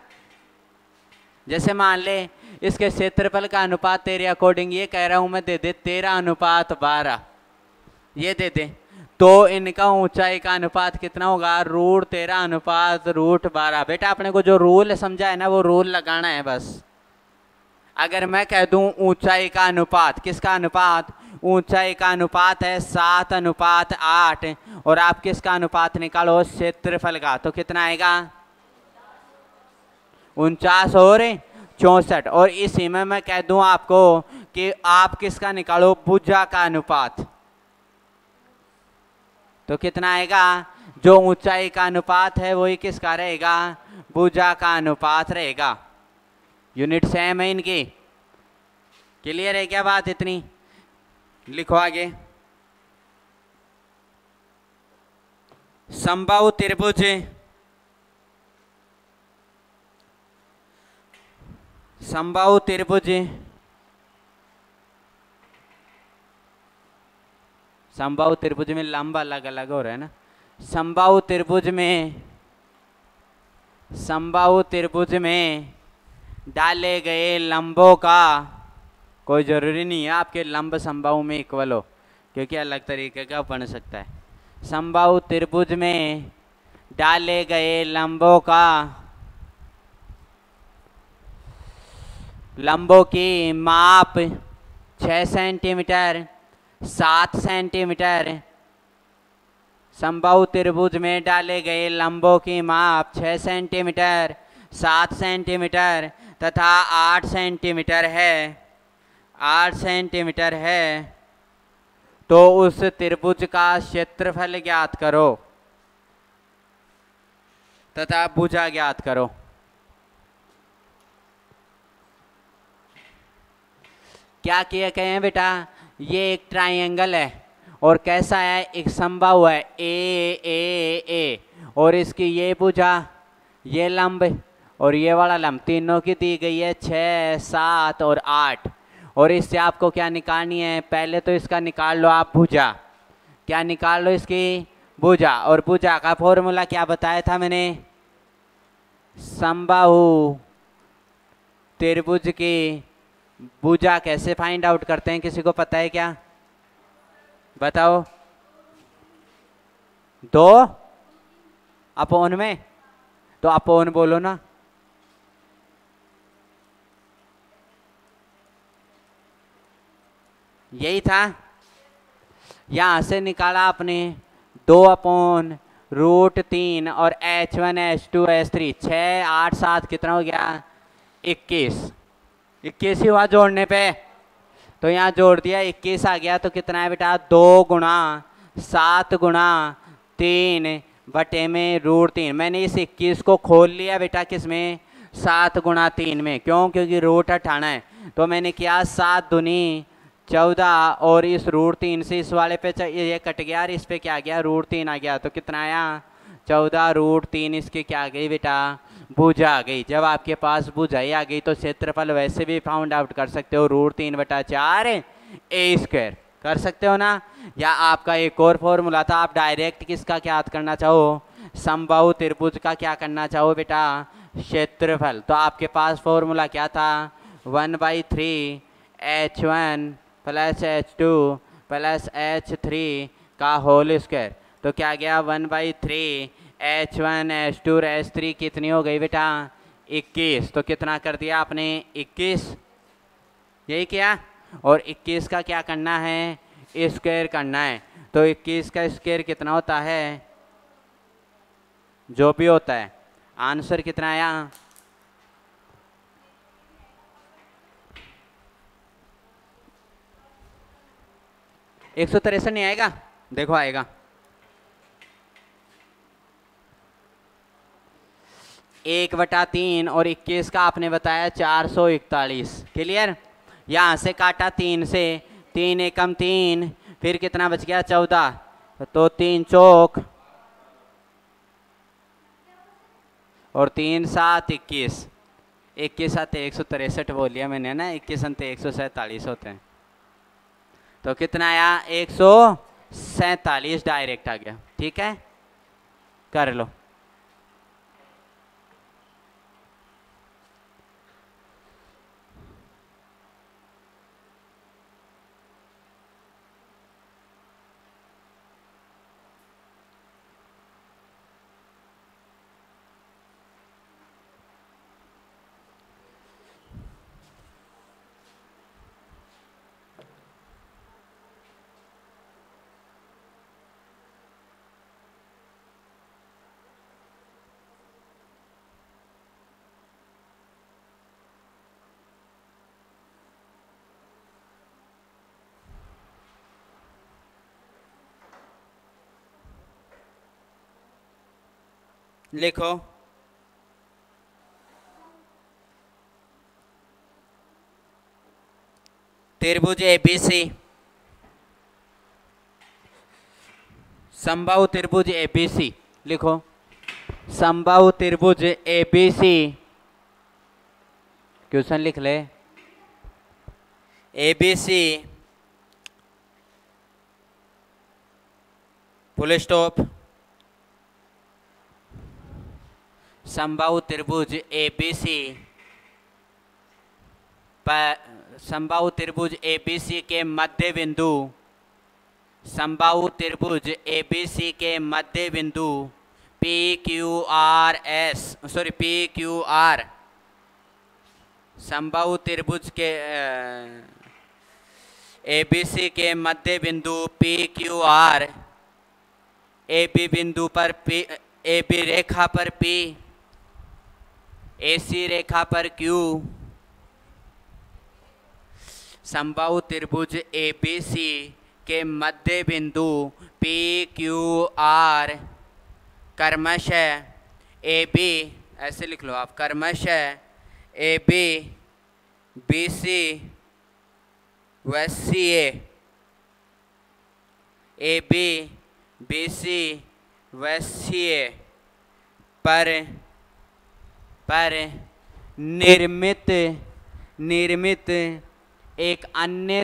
जैसे मान ले इसके क्षेत्रफल का अनुपात तेरे अकॉर्डिंग ये कह रहा हूं मैं, दे दे 13:12 ये दे दे, तो इनका ऊंचाई का अनुपात कितना होगा? √13:√12। बेटा अपने को जो रूल समझा है ना वो रूल लगाना है बस। अगर मैं कह दूं ऊंचाई का अनुपात, किसका अनुपात? ऊंचाई का अनुपात है 7:8 और आप किसका अनुपात निकालो? क्षेत्रफल का। तो कितना आएगा? 49 और 64। और इसी में मैं कह दूं आपको कि आप किसका निकालो? भुजा का अनुपात। तो कितना आएगा? जो ऊंचाई का अनुपात है वही किसका रहेगा? भुजा का अनुपात रहेगा। यूनिट सेम है इनकी। क्लियर है क्या बात? इतनी। लिखो आगे। समबाहु त्रिभुज, समबाहु त्रिभुज, समबाहु त्रिभुज में लंब अलग अलग हो रहा है ना। समबाहु त्रिभुज में, समबाहु त्रिभुज में डाले गए लंबों का, कोई जरूरी नहीं है आपके लंब समबाहु में इक्वल हो, क्योंकि अलग तरीके का बन सकता है। समबाहु त्रिभुज में डाले गए लंबों का, लंबों की माप 6 सेंटीमीटर, 7 सेंटीमीटर। समबाहु त्रिभुज में डाले गए लंबों की माप 6 सेंटीमीटर, 7 सेंटीमीटर तथा 8 सेंटीमीटर है, 8 सेंटीमीटर है। तो उस त्रिभुज का क्षेत्रफल ज्ञात करो तथा भुजा ज्ञात करो। क्या किया कहे बेटा? ये एक ट्राइंगल है और कैसा है? एक समबाहु है ए ए ए, और इसकी ये भुजा, ये लंब और ये वाला लंब, तीनों की दी गई है 6, 7 और 8। और इससे आपको क्या निकालनी है, पहले तो इसका निकाल लो आप भुजा। क्या निकाल लो इसकी, भुजा। और भुजा का फॉर्मूला क्या बताया था मैंने, समबाहु त्रिभुज की भुजा कैसे फाइंड आउट करते हैं, किसी को पता है क्या, बताओ। 2 अपॉन में, तो अपॉन बोलो ना। यही था, यहां से निकाला आपने 2/√3 और H1 H2 H3 6 8 7 कितना हो गया 21 ही हुआ जोड़ने पे। तो यहाँ जोड़ दिया 21 आ गया, तो कितना है बेटा 2 गुणा 7 गुणा 3 बटे में √3। मैंने इस 21 को खोल लिया बेटा किस में, 7 गुणा 3 में। क्यों, क्योंकि रूट हटाना है। तो मैंने किया 7 दूनी 14 और इस √3 से इस वाले पे ये कट गया और इस पे क्या आ गया √3 आ गया। तो कितना आया 14√3 इसकी क्या आ गई बेटा भुजा आ गई। जब आपके पास भुजा ही आ गई तो क्षेत्रफल वैसे भी फाउंड आउट कर सकते हो, √3/4 a² कर सकते हो ना। या आपका एक और फॉर्मूला था, आप डायरेक्ट किसका क्या याद करना चाहो, समबाहु त्रिभुज का क्या करना चाहो बेटा क्षेत्रफल। तो आपके पास फॉर्मूला क्या था 1/3 H1 + H2 + H3 का होल स्क्वायर। तो क्या गया 1/3 H1 H2 H3 कितनी हो गई बेटा 21। तो कितना कर दिया आपने 21, यही किया। और 21 का क्या करना है स्क्वायर करना है। तो 21 का स्क्वायर कितना होता है, जो भी होता है। आंसर कितना आया 163 नहीं आएगा, देखो आएगा 1/3 और 21 का आपने बताया 441। क्लियर। यहाँ से काटा 3 से, 3 एकम 3, फिर कितना बच गया 14, तो 3 चौक और 3 7 21, 21 7 163 बोल लिया मैंने ना, 21 अंत 147 होते हैं। तो कितना आया 147 डायरेक्ट आ गया। ठीक है कर लो। लिखो त्रिभुज ABC, समबाहु त्रिभुज ABC लिखो, समबाहु त्रिभुज ABC। क्वेश्चन लिख ले ABC फुल स्टॉप। समबाहु त्रिभुज ABC पर समबाहु त्रिभुज ABC के मध्य बिंदु, समबाहु त्रिभुज ABC के मध्य बिंदु PQR, समबाहु त्रिभुज के ABC के मध्य बिंदु PQR, AB बिंदु पर AB रेखा पर P, AC रेखा पर Q, समबाहु त्रिभुज ABC के मध्य बिंदु PQR क्रमशः AB, ऐसे लिख लो आप, क्रमशः AB BC व CA, AB BC व CA पर निर्मित निर्मित एक अन्य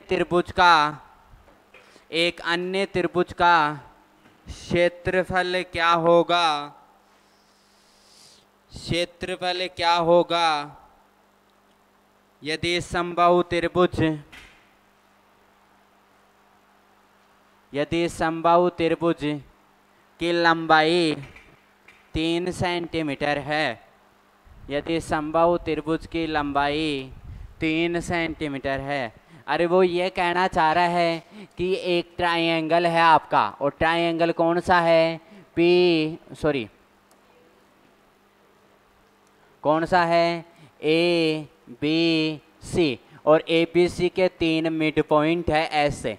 त्रिभुज का क्षेत्रफल क्या होगा? क्षेत्रफल क्या होगा यदि समबाहु त्रिभुज की लंबाई 3 सेंटीमीटर है? यदि समबाहु त्रिभुज की लंबाई 3 सेंटीमीटर है। अरे वो ये कहना चाह रहा है कि एक ट्राइंगल है आपका, और ट्राइंगल कौन सा है? कौन सा है? ए बी सी, और ए बी सी के 3 मिड पॉइंट है ऐसे,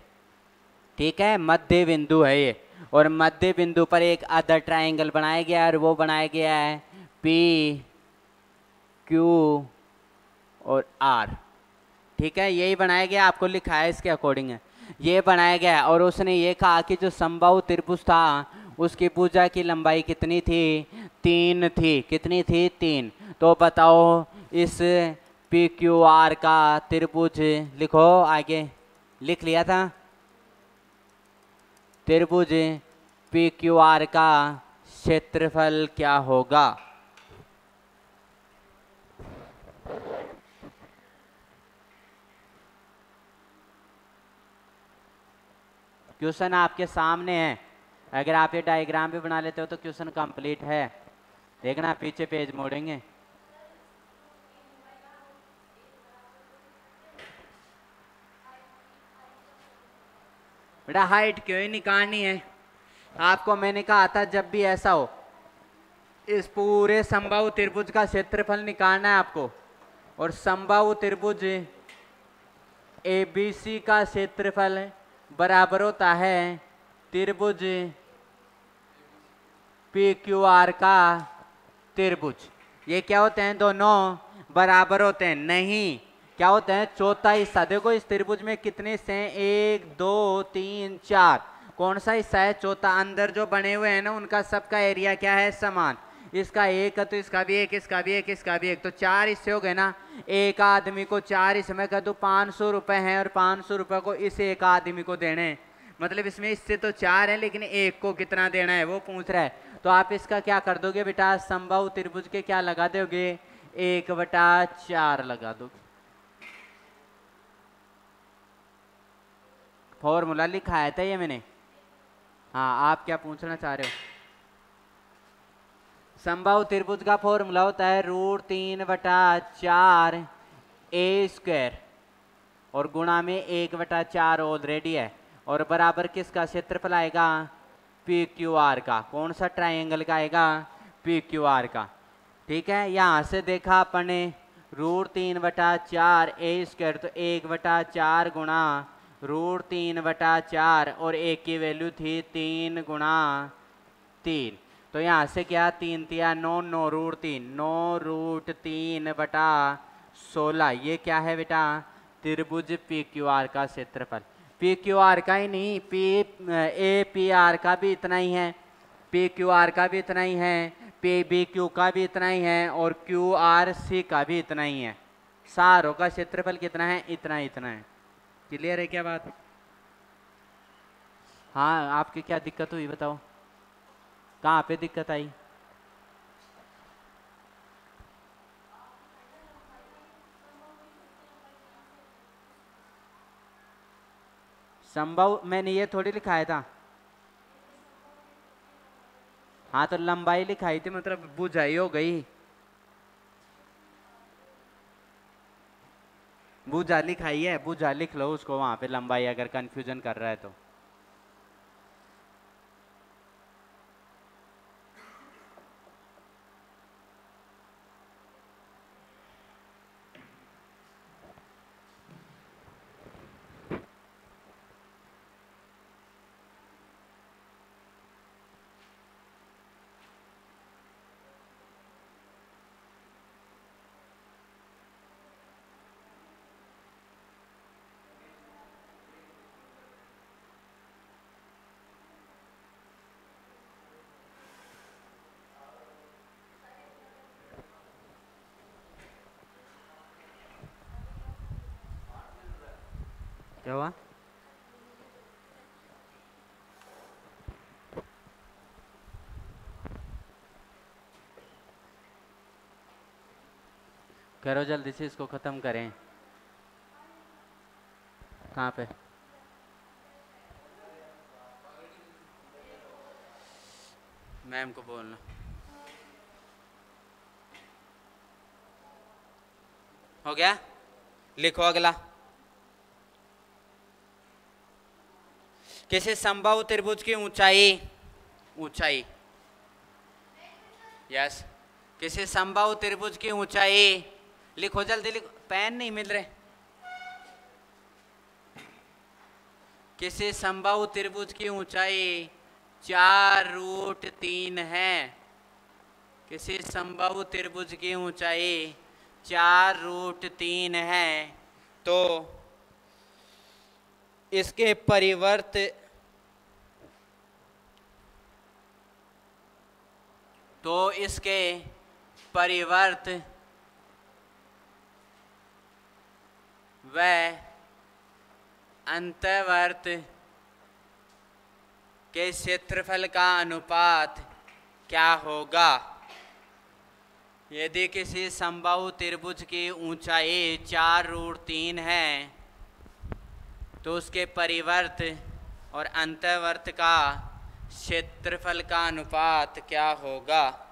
ठीक है, मध्य बिंदु है ये, और मध्य बिंदु पर एक अदर ट्राइंगल बनाया गया है, और वो बनाया गया है पी क्यू और आर, ठीक है, यही बनाया गया, आपको लिखा है इसके अकॉर्डिंग है, ये बनाया गया है। और उसने ये कहा कि जो समबाहु त्रिभुज था उसकी भुजा की लंबाई कितनी थी? 3 थी। कितनी थी? 3। तो बताओ इस पी क्यू आर का त्रिभुज लिखो, आगे लिख लिया था, त्रिभुज पी क्यू आर का क्षेत्रफल क्या होगा? क्वेश्चन आपके सामने है, अगर आप ये डायग्राम भी बना लेते हो तो क्वेश्चन कंप्लीट है। देखना पीछे पेज मोड़ेंगे। बेटा हाइट क्यों ही निकालनी है? आपको मैंने कहा था जब भी ऐसा हो इस पूरे समबाहु त्रिभुज का क्षेत्रफल निकालना है आपको, और समबाहु त्रिभुज एबीसी का क्षेत्रफल बराबर होता है त्रिभुज पी क्यू आर का त्रिभुज। ये क्या होते हैं? दोनों बराबर होते हैं? नहीं, क्या होते हैं? चौथा हिस्सा। देखो इस त्रिभुज में कितने हिस्से हैं? 1 2 3 4। कौन सा हिस्सा है? चौथा। अंदर जो बने हुए हैं ना उनका सबका एरिया क्या है? समान। इसका एक है तो इसका भी एक, इसका भी एक, इसका भी एक, तो 4 हिस्से हो गए ना। एक आदमी को 4 हिस्से में कर दो, 500 रुपए हैं, और 500 रुपए को इस एक आदमी को देने हैं। मतलब इसमें इससे तो 4 है, लेकिन एक को कितना देना है वो पूछ रहा है। तो आप इसका क्या कर दोगे बेटा? समबाहु त्रिभुज के क्या लगा दोगे? 1/4 लगा दोगे। फॉर्मूला लिखाया था ये मैंने। हाँ, आप क्या पूछना चाह रहे हो? समबाहु त्रिभुज का फॉर्मूला होता है √3/4 a², और गुणा में 1/4 ऑलरेडी है, और बराबर किसका क्षेत्रफल आएगा? पी क्यू आर का। कौन सा ट्राइंगल का आएगा? पी क्यू आर का, ठीक है। यहाँ से देखा अपने √3/4 a², तो 1/4 गुणा √3/4, और एक की वैल्यू थी 3 गुणा 3, तो यहाँ से क्या? 3 3 9 9 √3, 9√3/16। ये क्या है बेटा? त्रिभुज पी क्यू आर का क्षेत्रफल। पी क्यू आर का ही नहीं, पी आर का भी इतना ही है, पी क्यू आर का भी इतना ही है, पी बी क्यू का भी इतना ही है, और क्यू आर सी का भी इतना ही है। सारों का क्षेत्रफल कितना है? इतना इतना है। क्लियर है क्या बात? हाँ, आपकी क्या दिक्कत हुई बताओ? कहाँ पे दिक्कत आई? संभव मैंने ये थोड़ी लिखाया था। हाँ, तो लंबाई लिखाई थी, मतलब बुझाई हो गई। बुझा लिखाई है, बुझा लिख लो उसको वहां पे, लंबाई अगर कंफ्यूजन कर रहा है तो। क्या हुआ? करो जल्दी से, इसको खत्म करें। कहाँ पे? मैम को बोलना। हो गया? लिखो अगला। किसी समबाहु त्रिभुज की ऊंचाई यस, किसी समबाहु त्रिभुज की ऊंचाई, लिखो जल्दी लिखो, पेन नहीं मिल रहे। किसी समबाहु त्रिभुज की ऊंचाई 4√3 है। किसी समबाहु त्रिभुज की ऊंचाई 4√3 है, तो इसके परिवर्त व अंतर्वर्त के क्षेत्रफल का अनुपात क्या होगा? यदि किसी समबाहु त्रिभुज की ऊंचाई 4√3 है तो उसके परिवर्त और अंतर्वर्त का क्षेत्रफल का अनुपात क्या होगा?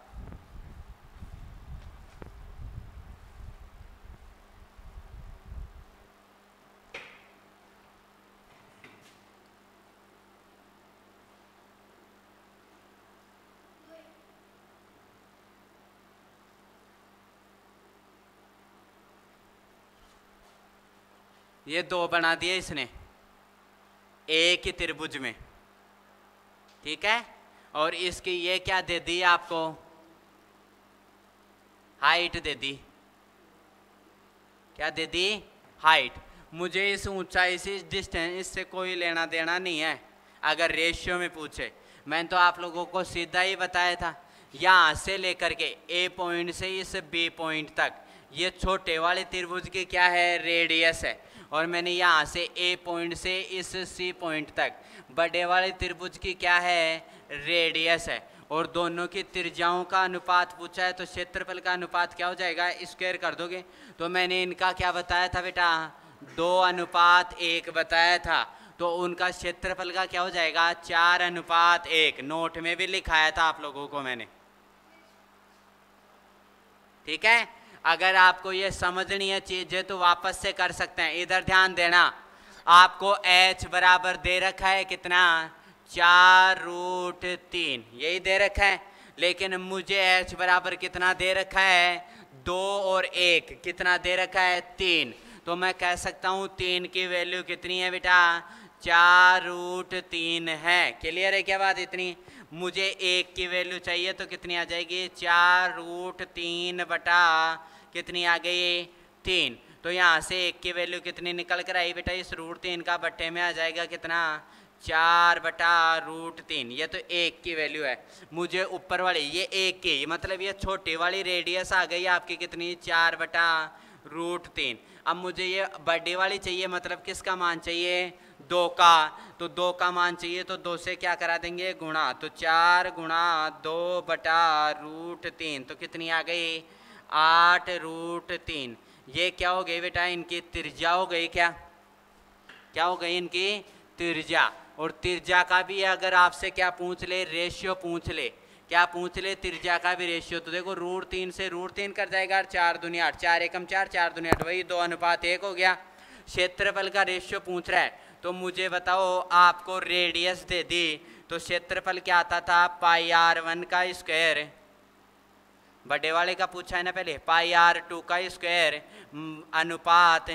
ये 2 बना दिए इसने एक ही त्रिभुज में, ठीक है। और इसकी ये क्या दे दी आपको? हाइट दे दी। क्या दे दी? हाइट। मुझे इस ऊंचाई से, इस डिस्टेंस, इससे कोई लेना देना नहीं है। अगर रेशियो में पूछे, मैंने तो आप लोगों को सीधा ही बताया था, यहाँ से लेकर के ए पॉइंट से इस बी पॉइंट तक, ये छोटे वाले त्रिभुज की क्या है? रेडियस है। और मैंने यहाँ से ए पॉइंट से इस सी पॉइंट तक बड़े वाले त्रिभुज की क्या है? रेडियस है। और दोनों की त्रिज्याओं का अनुपात पूछा है, तो क्षेत्रफल का अनुपात क्या हो जाएगा? स्क्वायर कर दोगे। तो मैंने इनका क्या बताया था बेटा? 2:1 बताया था। तो उनका क्षेत्रफल का क्या हो जाएगा? 4:1। नोट में भी लिखाया था आप लोगों को मैंने, ठीक है। अगर आपको ये समझनी है चीजें तो वापस से कर सकते हैं। इधर ध्यान देना, आपको h बराबर दे रखा है कितना? 4√3, यही दे रखा है। लेकिन मुझे h बराबर कितना दे रखा है? 2 और 1, कितना दे रखा है? 3। तो मैं कह सकता हूँ 3 की वैल्यू कितनी है बेटा? 4√3 है। क्लियर है क्या बात? इतनी। मुझे 1 की वैल्यू चाहिए तो कितनी आ जाएगी? 4√3 बटा कितनी आ गई? 3। तो यहाँ से 1 की वैल्यू कितनी निकल कर आई बेटा? इस √3 का बट्टे में आ जाएगा कितना? 4/√3। ये तो 1 की वैल्यू है। मुझे ऊपर वाली ये 1 की, मतलब ये छोटी वाली रेडियस आ गई आपकी कितनी? 4/√3। अब मुझे ये बड़ी वाली चाहिए, मतलब किसका मान चाहिए? 2 का। तो 2 का मान चाहिए तो 2 से क्या करा देंगे? गुणा। तो 4 × 2/√3 तो कितनी आ गई? 8√3। ये क्या हो गई बेटा? इनकी त्रिज्या हो गई। क्या क्या हो गई? इनकी त्रिज्या। और त्रिज्या का भी अगर आपसे क्या पूछ ले? रेशियो पूछ ले। क्या पूछ ले? त्रिज्या का भी रेशियो। तो देखो √3 से √3 कर जाएगा, 4 दूनी 8, 4 एकम 4, 4 दूनी 8, वही 2:1 हो गया। क्षेत्रफल का रेशियो पूछ रहा है, तो मुझे बताओ, आपको रेडियस दे दी तो क्षेत्रफल क्या आता था? πr1 का स्क्वायर। बड़े वाले का पूछा है ना पहले, πr2 का स्क्वायर अनुपात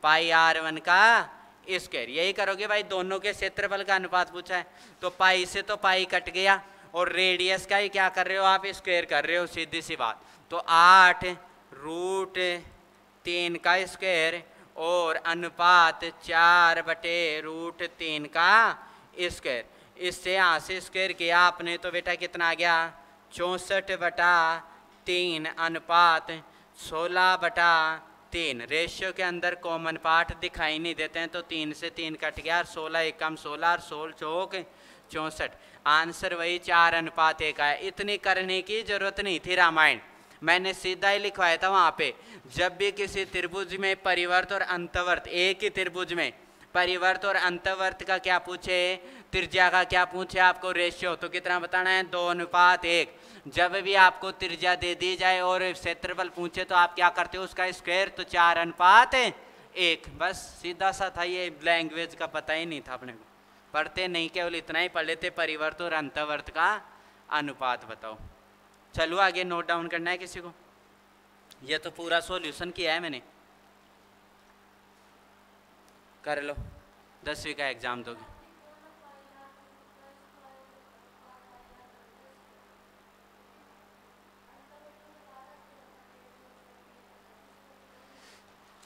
πr1 का स्क्वायर। यही करोगे भाई, दोनों के क्षेत्रफल का अनुपात पूछा है। तो पाई से तो पाई कट गया, और रेडियस का ही क्या कर रहे हो आप? स्क्वायर कर रहे हो, सीधी सी बात। तो 8√3 का स्क्वायर और अनुपात 4/√3 का स्क्वायर। इससे यहाँ से स्क्वायर किया आपने तो बेटा कितना आ गया? 64/3 अनुपात 16/3 3। रेशियो के अंदर कॉमन पार्ट दिखाई नहीं देते हैं, तो 3 से 3 कट गया और 16 एकम 16 और 16 चौक 64। आंसर वही 4:1 आया। इतनी करने की जरूरत नहीं थी रामायण, मैंने सीधा ही लिखवाया था वहाँ पे। जब भी किसी त्रिभुज में परिवर्त और अंतवर्त, एक ही त्रिभुज में परिवर्त और अंतवर्त का क्या पूछे, त्रिज्या का क्या पूछे आपको, रेशियो, तो कितना बताना है, 2:1। जब भी आपको त्रिज्या दे दी जाए और क्षेत्रफल पूछे तो आप क्या करते हो, उसका स्क्वायर, तो 4:1। बस सीधा सा था, ये लैंग्वेज का पता ही नहीं था अपने को, पढ़ते नहीं, केवल इतना ही पढ़ लेते, परिवर्त और अंतवर्त का अनुपात बताओ। चलो आगे नोट डाउन करना है किसी को, ये तो पूरा सॉल्यूशन किया है मैंने, कर लो, 10वीं का एग्जाम दोगे।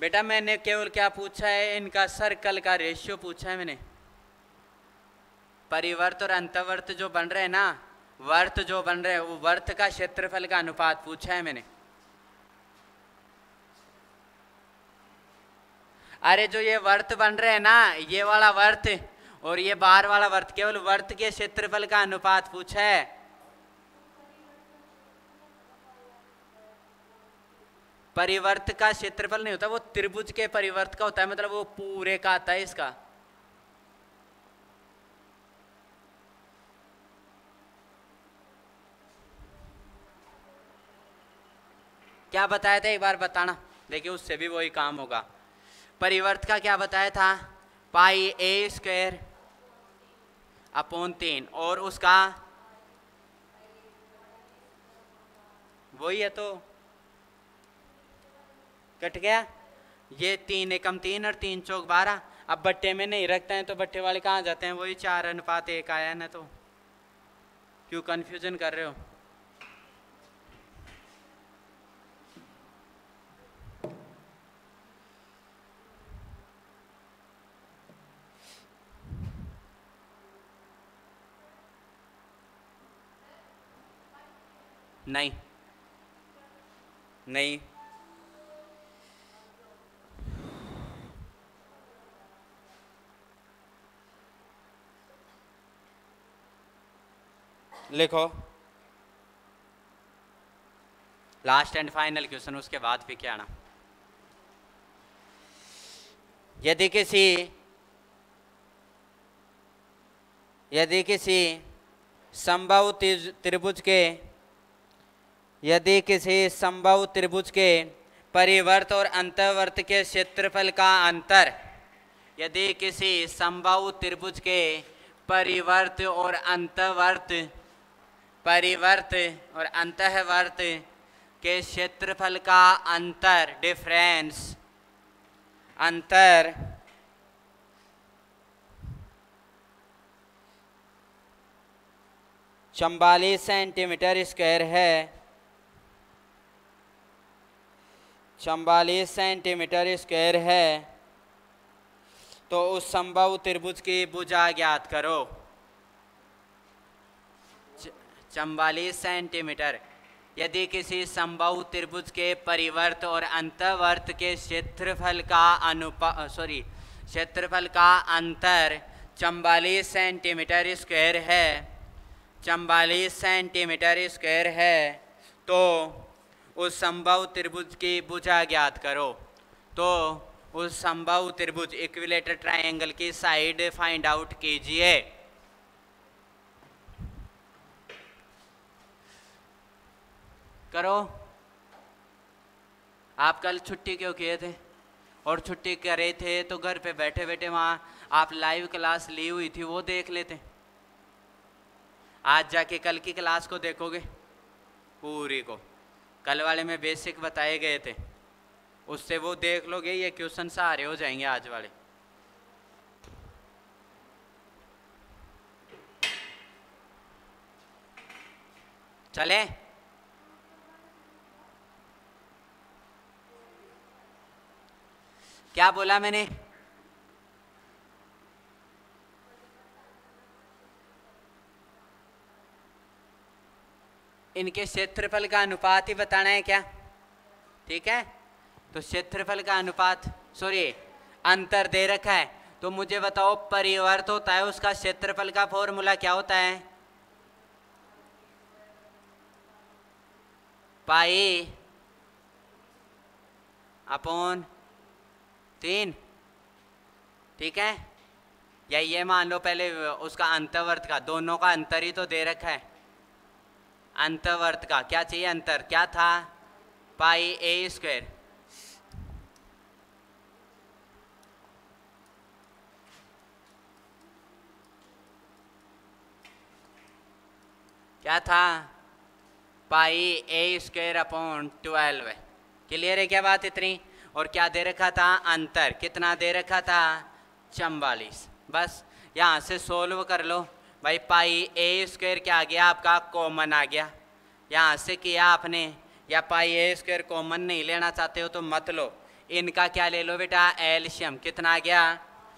बेटा मैंने केवल क्या पूछा है, इनका सर्कल का रेशियो पूछा है मैंने। परिवर्त और अंतवर्त जो बन रहे हैं ना, वर्त जो बन रहे हैं, वो वर्त का क्षेत्रफल का अनुपात पूछा है मैंने। अरे जो ये वर्त बन रहे हैं ना, ये वाला वर्त और ये बाहर वाला वर्त, केवल वर्त के क्षेत्रफल का अनुपात पूछा है। परिवर्त का क्षेत्रफल नहीं होता, वो त्रिभुज के परिवर्त का होता है, मतलब वो पूरे का आता है इसका। क्या बताया था एक बार बताना, देखिए उससे भी वही काम होगा। परिवर्त का क्या बताया था, πa² अपॉन 3, और उसका वही है, तो कट गया, ये 3 एकम 3 और 3 चौक 12। अब बट्टे में नहीं रखते हैं तो बट्टे वाले कहाँ जाते हैं, वही 4:1 आया ना, तो क्यों कंफ्यूजन कर रहे हो। नहीं नहीं, लिखो लास्ट एंड फाइनल क्वेश्चन, उसके बाद फिर क्या आना। यदि किसी समबाहु त्रिभुज के, यदि किसी समबाहु त्रिभुज के परिवर्त और अंतवर्त के क्षेत्रफल का अंतर, यदि किसी समबाहु त्रिभुज के परिवर्त और अंतवर्त के क्षेत्रफल का अंतर, डिफरेंस, अंतर 44 सेंटीमीटर स्क्वायर है, 44 सेंटीमीटर स्क्वायर है, तो उस समबाहु त्रिभुज की भुजा ज्ञात करो। 44 सेंटीमीटर, यदि किसी समबाहु त्रिभुज के परिवर्त और अंतवर्त के क्षेत्रफल का अंतर 44 सेंटीमीटर स्क्वायर है, 44 सेंटीमीटर स्क्वायर है, तो उस समबाहु त्रिभुज की भुजा ज्ञात करो। तो उस समबाहु त्रिभुज इक्विलेटरल ट्रायंगल की साइड फाइंड आउट कीजिए। करो, आप कल छुट्टी क्यों किए थे, और छुट्टी करे थे तो घर पे बैठे बैठे वहाँ आप लाइव क्लास ली हुई थी वो देख लेते। आज जाके कल की क्लास को देखोगे पूरी को, कल वाले में बेसिक बताए गए थे, उससे वो देख लोगे, ये क्वेश्चन सारे हो जाएंगे आज वाले। चले, क्या बोला मैंने, इनके क्षेत्रफल का अनुपात ही बताना है क्या, ठीक है। तो क्षेत्रफल का अनुपात, सॉरी अंतर दे रखा है, तो मुझे बताओ परिवर्त होता है उसका क्षेत्रफल का फॉर्मूला क्या होता है? पाई अपॉन 3, ठीक है। या ये मान लो पहले उसका अंतर्वर्त का, दोनों का अंतर ही तो दे रखा है। अंतर्वर्त का क्या चाहिए? अंतर क्या था? पाई ए स्क्वायर। क्या था? पाई ए स्क्वायर अपॉन 12। क्लियर है क्या बात इतनी? और क्या दे रखा था? अंतर कितना दे रखा था? 44। बस यहाँ से सोल्व कर लो भाई। पाई ए स्क्वायर क्या आ गया आपका? कॉमन आ गया। यहाँ से किया आपने, या पाई ए स्क्वायर कॉमन नहीं लेना चाहते हो तो मत लो। इनका क्या ले लो बेटा? एलशियम। कितना आ गया?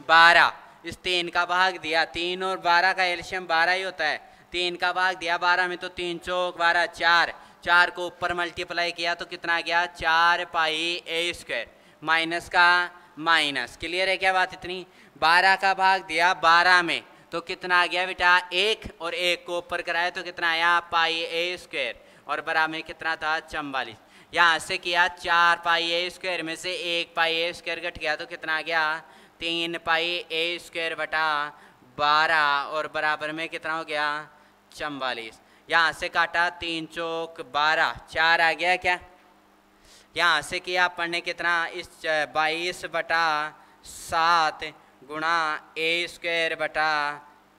12। इस 3 का भाग दिया, 3 और 12 का एलशियम 12 ही होता है। 3 का भाग दिया 12 में, तो 3 चौक 12, 4। 4 को ऊपर मल्टीप्लाई किया तो कितना आ गया? 4 पाई ए स्क्वायर। माइनस का माइनस। क्लियर है क्या बात इतनी? 12 का भाग दिया 12 में, तो कितना आ गया बेटा? 1, और 1 को ऊपर कराया तो कितना आया? पाई ए स्क्वायर। और बराबर में कितना था? 44। यहाँ से किया 4 पाई ए स्क्वायर में से 1 पाई ए स्क्वायर घट गया तो कितना आ गया? 3 पाई ए स्क्वायर बटा 12, और बराबर में कितना हो गया? 44। यहाँ से काटा 3 चौक 12, 4 आ गया क्या? यहाँ से किया अपन ने कितना? इस 22 बटा 7 गुणा ए स्क्वायर बटा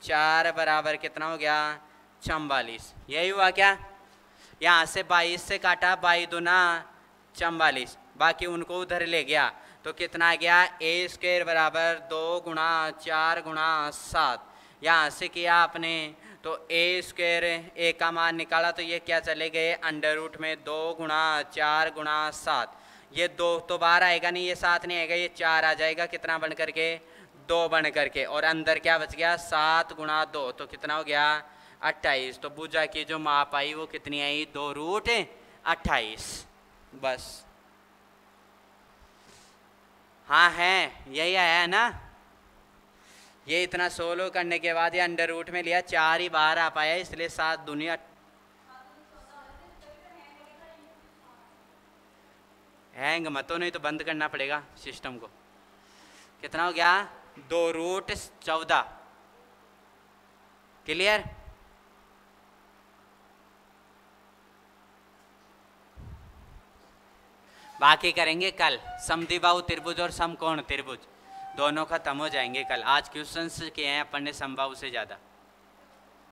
4 बराबर कितना हो गया? 44। यही हुआ क्या? यहाँ से 22 से काटा, 22 दूना 44, बाकी उनको उधर ले गया तो कितना आ गया? ए स्क्वायर बराबर 2 गुणा 4 गुणा 7। यहाँ से किया आपने तो ए स्क्वायर ए का मान निकाला तो ये क्या चले गए? अंडर रूट में 2 गुणा 4 गुणा 7। ये 2 तो बाहर आएगा नहीं, ये 7 नहीं आएगा, ये 4 आ जाएगा। कितना बन करके? 2 बन करके। और अंदर क्या बच गया? 7 गुणा 2, तो कितना हो गया? 28। तो भुजा की जो माप आई वो कितनी आई? 2 रूट 28। बस हाँ है, यही आया है ना। ये इतना सोल्व करने के बाद ये अंडर रूट में लिया, 4 ही बाहर आ पाया, इसलिए 7 दुनिया हैंग मत हो, नहीं तो बंद करना पड़ेगा सिस्टम को। कितना हो गया? 2 रूट 14। क्लियर? बाकी करेंगे कल। समद्विबाहु त्रिभुज और समकोण त्रिभुज दोनों खत्म हो जाएंगे कल। आज क्वेश्चंस किए हैं अपन ने समबाहु से ज़्यादा।